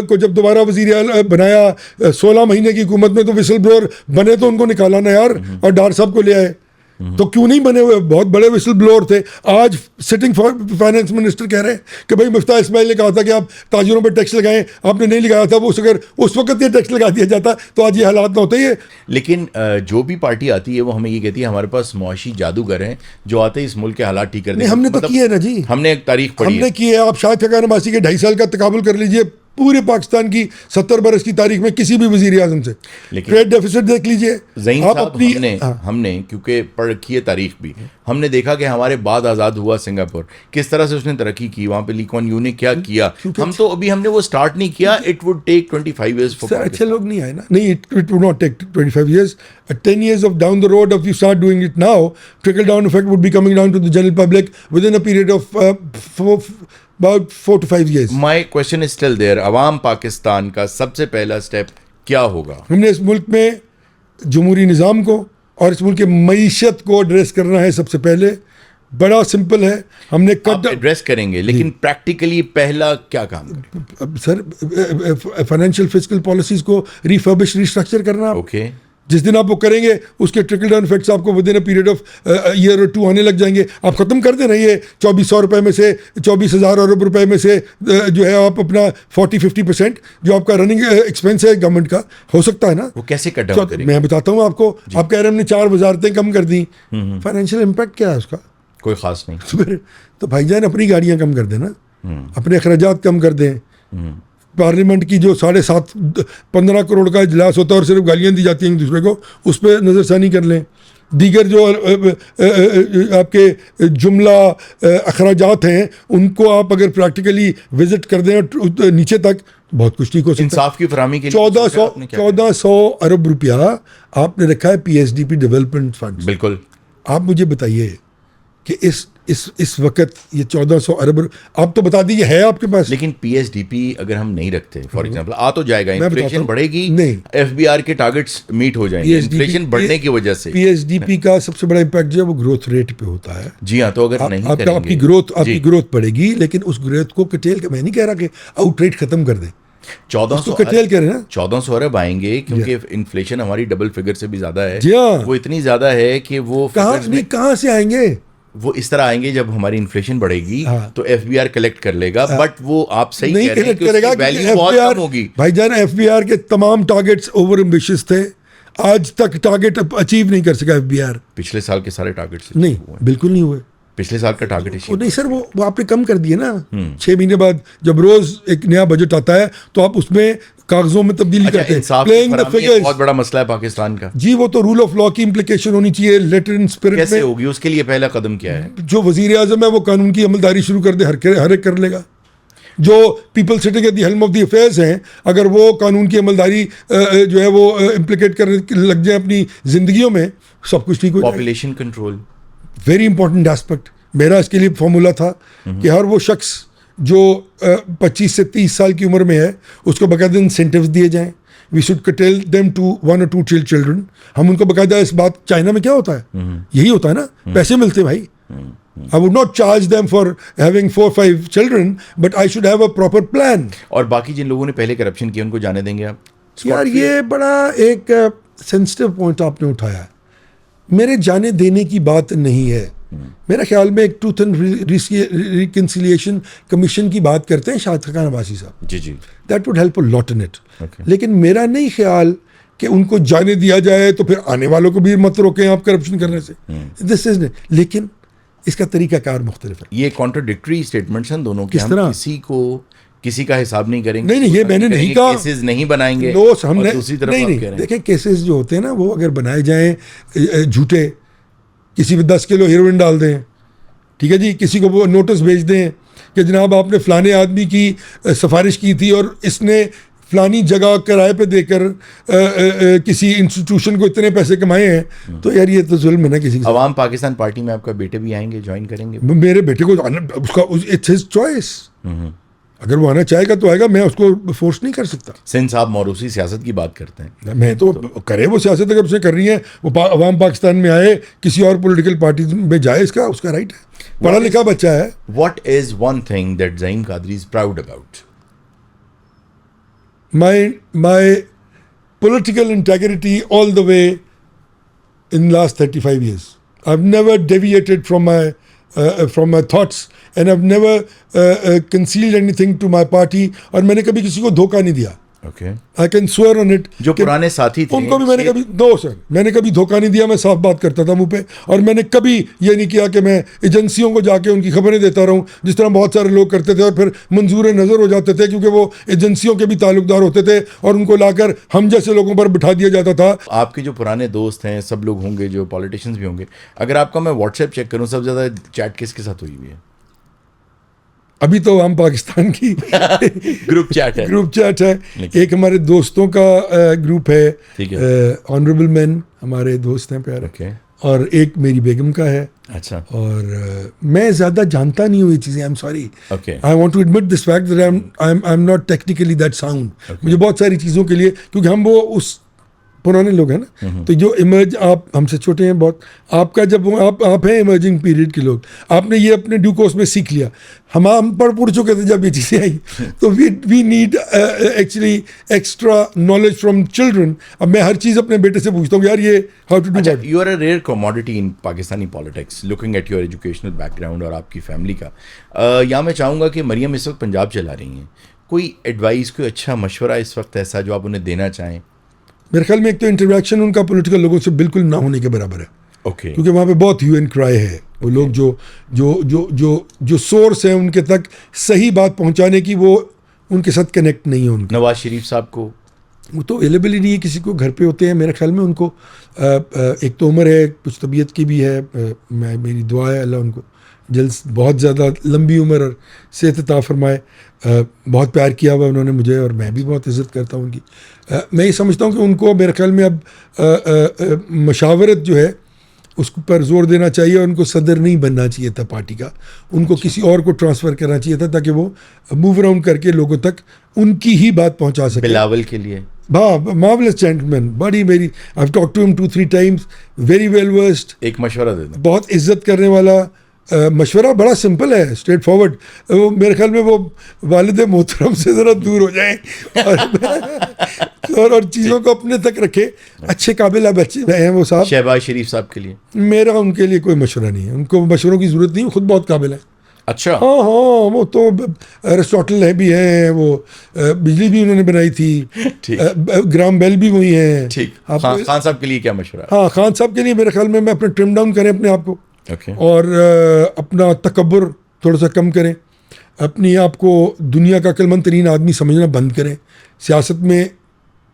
को जब दोबारा वजीर बनाया 16 महीने की हुकूमत में, तो विसल ब्लोअर बने तो उनको निकाला ना यार, और डार साहब को ले आए। तो क्यों नहीं बने हुए? बहुत बड़े विसल ब्लोअर थे। आज सिटिंग फाइनेंस मिनिस्टर कह रहे हैं कि भाई मिफ्ता इस्माइल ने कहा था कि आप ताजिरों पर टैक्स लगाएं, आपने नहीं लगाया था। वो अगर उस वक्त ये टैक्स लगा दिया जाता तो आज ये हालात ना होते। ये
लेकिन जो भी पार्टी आती है वो हमें ये कहती है हमारे पास मुआशी जादूगर हैं जो आते हैं इस मुल्क के हालात ठीक कर देते हैं।
हमने तो किया है ना जी,
हमने एक तारीख पढ़ी
हमने की है। आप शाहिद खान अब्बासी के 2.5 साल का तकाबुल कर लीजिए, पूरे पाकिस्तान की 70 बरस की तारीख में किसी भी वजीर आजम से। ट्रेड डेफिसिट देख लीजिए
आप अपनी। हमने क्योंकि पढ़ रखी है तारीख भी, हमने देखा कि हमारे बाद आज़ाद हुआ सिंगापुर, किस तरह से उसने तरक्की की, वहाँ पे ली कुआन यू ने क्या किया। हम तो अभी हमने वो स्टार्ट नहीं किया। It would take 25 years for
अच्छे लोग नहीं आए ना। नहीं, it would not take 25 years, 10 years of down the road, if you start doing it now, trickle down effect would be coming down to the general public within a period of about 4 to 5 years.
My question is still there. अवाम पाकिस्तान का सबसे पहला step क्या होगा?
हमने इस मुल्क में जमहूरी निज़ाम को और इस मुल्क की मईशत को एड्रेस करना है। सबसे पहले बड़ा सिंपल है, हमने
आप एड्रेस करेंगे, लेकिन प्रैक्टिकली पहला क्या काम?
सर, फाइनेंशियल फिस्कल पॉलिसीज को रिफर्बिश, रिस्ट्रक्चर करना।
ओके,
जिस दिन आप वो करेंगे उसके ट्रिकल डाउन इफेक्ट्स आपको with in a period of year और 2 आने लग जाएंगे। आप खत्म कर देना ये 2400 रुपए में से, 24,000 अरब रुपए में से जो है आप अपना 40-50% जो आपका रनिंग एक्सपेंस है गवर्नमेंट का, हो सकता है ना।
वो कैसे कट डाउन करेंगे?
मैं बताता हूँ आपको। आप कह रहे हैं हमने 4 वजारतें कम कर दी, फाइनेंशियल इम्पैक्ट क्या है उसका?
कोई खास नहीं।
तो भाईजान अपनी गाड़ियाँ कम कर देना, अपने अखराजात कम कर दें। पार्लियामेंट की जो 7.5-15 करोड़ का इजलास होता है और सिर्फ गालियाँ दी जाती हैं एक दूसरे को, उस पर नज़रसानी कर लें। दीगर जो आपके जुमला अखराजात हैं उनको आप अगर प्रैक्टिकली विजिट कर दें नीचे तक, बहुत कुछ ठीक हो सकता है।
इंसाफ की फराहमी के लिए
1400 अरब रुपया आपने रखा है पीएसडीपी डेवलपमेंट फंड।
बिल्कुल।
आप मुझे बताइए कि इस वक्त ये 1400 अरब आप तो बता दीजिए है आपके पास।
लेकिन पीएसडीपी अगर हम नहीं रखते, फॉर एग्जांपल, आ तो जाएगा, इन्फ्लेशन बढ़ेगी,
नहीं,
एफबीआर के टारगेट्स मीट हो जाएंगे इन्फ्लेशन बढ़ने की वजह से।
पीएसडीपी का सबसे बड़ा इंपैक्ट जो है वो ग्रोथ रेट पे होता है।
जी हाँ, तो अगर नहीं करेंगे
आपकी ग्रोथ बढ़ेगी, लेकिन उस ग्रोथ को कटेल, मैं नहीं कह रहा कि आउटरेट खत्म कर दें।
1400 अरब आएंगे क्योंकि इन्फ्लेशन हमारी डबल फिगर से भी ज्यादा है। वो इतनी ज्यादा है कि वो
कहाँ से आएंगे?
वो इस तरह आएंगे जब हमारी इन्फ्लेशन बढ़ेगी तो एफबीआर कलेक्ट कर लेगा, बट वो आप सही
नहीं कलेक्ट करेगा,
वैल्यू बहुत कम होगी।
भाईजान एफबीआर के तमाम टारगेट्स ओवर एम्बिशियस थे, आज तक टारगेट अचीव नहीं कर सका एफबीआर।
पिछले साल के सारे टारगेट्स
नहीं, बिल्कुल नहीं हुए।
पिछले साल का टारगेट
नहीं सर, वो आपने कम कर दिए ना। 6 महीने बाद जब रोज एक नया बजट आता है तो आप उसमें कागजों में तब्दीली करते हैं। प्लेइंग द फिगर्स
बहुत बड़ा मसला है पाकिस्तान का।
जी, वो तो रूल ऑफ लॉ की इम्प्लीकेशन होनी चाहिए, लेटर इन स्पिरिट में।
कैसे होगी? उसके लिए पहला कदम क्या है?
जो वजीर आजम है वो कानून की अमलदारी शुरू कर दे, हर एक कर लेगा। जो people sitting at the helm of the affairs हैं, अगर वो कानून की अमलदारी जो है वो इम्प्लीकेट करने लग जाए अपनी जिंदगियों में, सब कुछ ठीक हो जाएगा।
Population control
very important aspect. मेरा इसके लिए फॉर्मूला था कि हर वो शख्स जो 25 से 30 साल की उम्र में है उसको बाकायदा इंसेंटिव्स दिए जाएं। वी शुड कटेल देम टू 1 or 2 चिल्ड्रन। हम उनको बाकायदा, इस बात चाइना में क्या होता है, यही होता है ना, पैसे मिलते भाई। I would not charge them for having 4-5 children, but I should have a proper plan.
और बाकी जिन लोगों ने पहले करप्शन किया उनको जाने देंगे आप?
यार ये बड़ा एक सेंसिटिव पॉइंट आपने उठाया है। मेरे जाने देने की बात नहीं है। मेरा ख्याल में एक ट्रूथ एंड रिकन्सिलिएशन कमीशन की बात करते हैं शाहिद खान अब्बासी साहब,
जी जी,
that would help a lot in it.
Okay.
लेकिन मेरा नहीं ख्याल कि उनको जाने दिया जाए तो फिर आने वालों को भी मत रोकें आप करप्शन करने से, दिस इज। लेकिन इसका तरीकाकार मुख्तलिफ है।
ये कॉन्ट्राडिक्टरी स्टेटमेंट्स हैं दोनों के।
किस
हम
तरह?
किसी का हिसाब नहीं करेंगे।
नहीं, ये मैंने नहीं कहा।
केसेस नहीं बनाएंगे।
नो, हमने
और दूसरी तरफ आप कह रहे हैं
देखें केसेस जो होते हैं ना, वो अगर बनाए जाएं झूठे, किसी पे 10 किलो हेरोइन डाल दें, ठीक है जी, किसी को वो नोटिस भेज दें कि जनाब आपने फलाने आदमी की सिफारिश की थी और इसने फलानी जगह किराए पे देकर किसी इंस्टीट्यूशन को इतने पैसे कमाए हैं, तो यार ये तो जुल्म है ना किसी के साथ।
अवाम पाकिस्तान पार्टी में आपका बेटे भी आएंगे, ज्वाइन करेंगे?
मेरे बेटे को उसका इट्स हिज चॉइस, अगर वो आना चाहेगा तो आएगा, मैं उसको फोर्स नहीं कर सकता।
सिंस आप मौरूसी सियासत की बात करते हैं,
मैं तो करे वो सियासत, अगर उसे कर रही है, वो अवाम पाकिस्तान में आए, किसी और पॉलिटिकल पार्टी में जाए, इसका उसका राइट है, पढ़ा लिखा बच्चा है।
What is one thing that Zaheem Qadri is proud about?
My political integrity all the way in last 35 years. I've never deviated from my thoughts, and I've never concealed anything to my party, और मैंने कभी किसी को धोखा नहीं दिया।
Okay.
I can swear on it।
जो पुराने साथी थे
उनको भी मैंने कभी, नो सर, मैंने कभी धोखा नहीं दिया, मैं साफ बात करता था मुंह पे, और मैंने कभी ये नहीं किया कि मैं एजेंसियों को जाके उनकी खबरें देता रहूं, जिस तरह बहुत सारे लोग करते थे और फिर मंजूर नज़र हो जाते थे, क्योंकि वो एजेंसियों के भी ताल्लुकदार होते थे और उनको लाकर हम जैसे लोगों पर बिठा दिया जाता था।
आपके जो पुराने दोस्त हैं, सब लोग होंगे, जो पॉलिटिशियंस भी होंगे, अगर आपका मैं व्हाट्सएप चेक करूं, सबसे ज़्यादा चैट किसके साथ हुई हुई है?
अभी तो हम पाकिस्तान की
ग्रुप चैट है।
ग्रुप चैट है, एक हमारे दोस्तों का ग्रुप है,
ठीक है,
ऑनरेबल मैन हमारे दोस्त हैं प्यारे,
Okay.
और एक मेरी बेगम का है।
अच्छा,
और मैं ज़्यादा जानता नहीं हूँ ये चीज़ें, I am sorry,
Okay.
I want to admit this fact that I am not technically that sound. मुझे बहुत सारी चीज़ों के लिए, क्योंकि हम वो उस पुराने लोग हैं ना, तो जो इमर्ज, आप हमसे छोटे हैं बहुत, आपका जब आप हैं इमर्जिंग पीरियड के लोग, आपने ये अपने ड्यू कोर्स में सीख लिया। हम पढ़ चुके थे जब ये चीज़ें आई, तो we need actually extra knowledge from children. अब मैं हर चीज़ अपने बेटे से पूछता हूँ, यार ये how to do that.
You are a rare commodity in Pakistani politics, looking at your educational background और आपकी फैमिली का। यहाँ मैं चाहूँगा कि मरियम इस वक्त पंजाब चला रही हैं, कोई एडवाइस, कोई अच्छा मशवरा इस वक्त ऐसा जो आप उन्हें देना चाहें?
मेरे ख्याल में एक तो इंटरेक्शन उनका पॉलिटिकल लोगों से बिल्कुल ना होने के बराबर है।
Okay.
क्योंकि वहाँ पे बहुत ह्यू एंड क्राई है। वो लोग जो सोर्स है उनके तक सही बात पहुँचाने की, वो उनके साथ कनेक्ट नहीं है उनका।
नवाज शरीफ साहब को
वो तो अवेलेबल ही नहीं है, किसी को घर पे होते हैं। मेरे ख्याल में उनको एक तो उम्र है, कुछ तबीयत की भी है, मेरी दुआ है अल्लाह उनको जल्द बहुत ज़्यादा लंबी उम्र और सेहत अता फरमाए। बहुत प्यार किया हुआ उन्होंने मुझे, और मैं भी बहुत इज़्ज़त करता हूँ उनकी। मैं ये समझता हूँ कि उनको मेरे ख्याल में अब मशावरत जो है उस पर जोर देना चाहिए। उनको सदर नहीं बनना चाहिए था पार्टी का, उनको किसी और को ट्रांसफ़र करना चाहिए था, ताकि वो मूव अराउंड करके लोगों तक उनकी ही बात पहुँचा सके।
बिलावल के लिए
मार्वलस जेंटलमैन, बड़ी मेरी, I have talked to him 2-3 times, very well versed,
एक मशवरा दे दें।
बहुत इज्जत करने वाला। मशवरा बड़ा सिंपल है, स्ट्रेट फॉरवर्ड। वो मेरे ख्याल में वो वालिद मोहतरम से ज़रा दूर हो जाए और चीज़ों को अपने तक रखे। अच्छे काबिल बच्चे हैं वो साहब।
शहबाज शरीफ साहब के लिए
मेरा उनके लिए कोई मशवरा नहीं है, उनको मशवरों की ज़रूरत नहीं है, खुद बहुत काबिल है।
अच्छा,
हाँ, वो तो एरिस्टोटल है भी हैं, वो बिजली भी उन्होंने बनाई थी, ग्राम बेल भी वही हैं।
ठीक, खान साहब के लिए क्या मशवरा?
हाँ, खान साहब के लिए मेरे ख्याल में मैं अपने ट्रिम डाउन करें अपने आप को, और अपना तकब्बुर थोड़ा सा कम करें, अपनी आप को दुनिया का अक्लमंद तरीन आदमी समझना बंद करें। सियासत में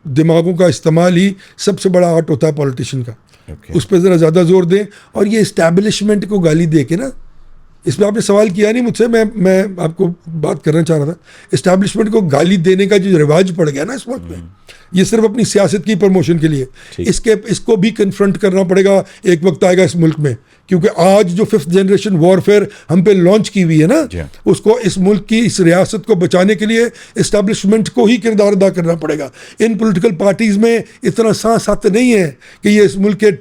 दिमागों का इस्तेमाल ही सबसे बड़ा आर्ट होता है पॉलिटिशियन का। उस पर ज़रा ज़्यादा जोर दें। और ये इस्टेब्लिशमेंट को गाली दे के ना, इसमें आपने सवाल किया नहीं मुझसे, मैं आपको बात करना चाह रहा था। इस्टेब्लिशमेंट को गाली देने का जो रिवाज पड़ गया ना इस वक्त में, ये सिर्फ अपनी सियासत की प्रमोशन के लिए, इसको भी कन्फ्रंट करना पड़ेगा। एक वक्त आएगा इस मुल्क में क्योंकि आज जो 5th जनरेशन वॉरफेयर हम पे लॉन्च की हुई है ना,
जी हाँ।
उसको इस मुल्क की इस रियासत को बचाने के लिए इस्टेब्लिशमेंट को ही किरदार अदा करना पड़ेगा। इन पॉलिटिकल पार्टीज़ में इतना सांस आते नहीं है कि ये इस मुल्क के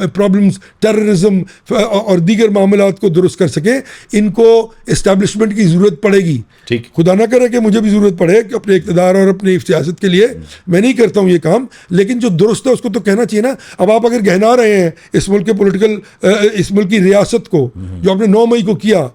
प्रॉब्लम्स, टेररिज्म और दीगर मामलात को दुरुस्त कर सके। इनको इस्टेब्लिशमेंट की ज़रूरत पड़ेगी।
ठीक।
खुदा ना करे कि मुझे भी ज़रूरत पड़े कि अपने इक़्तिदार और अपनी सियासत के लिए मैं नहीं करता हूँ ये काम, लेकिन जो दुरुस्त है उसको तो कहना चाहिए ना। अब आप अगर गहना रहे हैं इस मुल्क के पॉलिटिकल, इस मुल्क की रियासत को, जो आपने 9 मई को किया,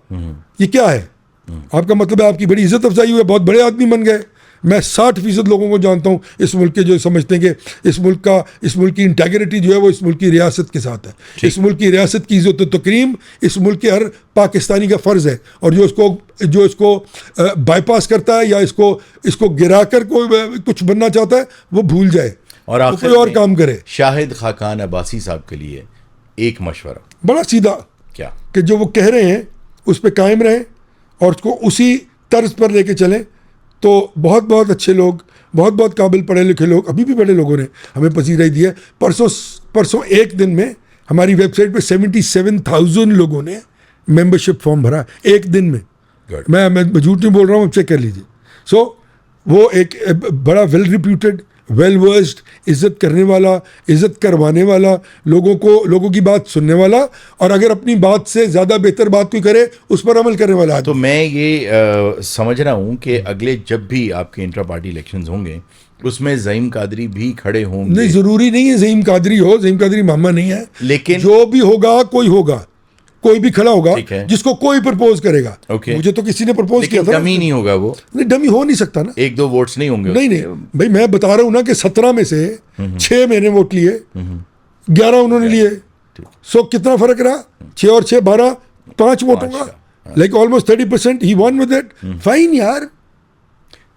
ये क्या है? आपका मतलब है आपकी बड़ी इज्जत अफजाई हुई है, बहुत बड़े आदमी बन गए। मैं 60% लोगों को जानता हूँ इस मुल्क के, जो समझते हैं कि इस मुल्क की इंटेग्रिटी जो है वो इस मुल्क की रियासत के साथ है। इस मुल्क की रियासत की इज्जत और तकरीम इस मुल्क के हर पाकिस्तानी का फ़र्ज़ है। और जो इसको बाईपास करता है या इसको गिरा कर कोई कुछ बनना चाहता है, वो भूल जाए
और
वो कोई और काम करे।
शाहिद खाकान अब्बासी साहब के लिए एक मशवरा
बड़ा सीधा,
क्या?
कि जो वो कह रहे हैं उस पर कायम रहें और उसको उसी तर्ज पर लेके चलें, तो बहुत अच्छे लोग, बहुत काबिल पढ़े लिखे लोग, अभी भी बड़े लोगों ने हमें पसीराई दी है। परसों एक दिन में हमारी वेबसाइट पे 77,000 लोगों ने मेंबरशिप फॉर्म भरा एक दिन में। मैं झूठ नहीं बोल रहा हूँ, चेक कर लीजिए। सो वो एक बड़ा वेल रिप्यूटेड, वेल वर्स्ड, इज्जत करने वाला, इज्जत करवाने वाला, लोगों की बात सुनने वाला, और अगर अपनी बात से ज़्यादा बेहतर बात कोई करे उस पर अमल करने वाला।
तो मैं ये समझ रहा हूँ कि अगले जब भी आपके इंट्रा पार्टी इलेक्शंस होंगे उसमें ज़हीम कादरी भी खड़े होंगे।
नहीं, ज़रूरी नहीं है ज़हीम कादरी हो, ज़हीम कादरी मामा नहीं है,
लेकिन
जो भी होगा कोई भी खड़ा होगा जिसको कोई प्रपोज करेगा।
Okay.
मुझे तो किसी ने प्रपोज किया था।
डमी नहीं होगा वो?
नहीं, डमी हो नहीं सकता ना।
1-2 वोट्स नहीं होंगे?
नहीं भाई, मैं बता रहा हूँ ना कि 17 में से 6 मैंने वोट लिए, 11 उन्होंने लिए। सो कितना फर्क रहा? 6 और 6 12, 5 वोट होगा, like almost 30%। He won with it. Fine यार,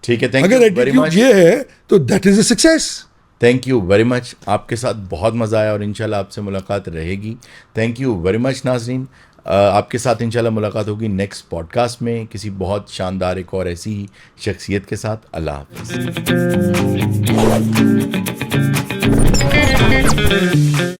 ठीक है।
अगर एटीट्यूड ये है तो that is a success.
Thank you very much. आपके साथ बहुत मज़ा आया और इंशाल्लाह आपसे मुलाकात रहेगी। थैंक यू वेरी मच नाज़रीन। आपके साथ इंशाल्लाह मुलाकात होगी नेक्स्ट पॉडकास्ट में किसी बहुत शानदार एक और ऐसी ही शख्सियत के साथ। अल्लाह हाफ़िज़।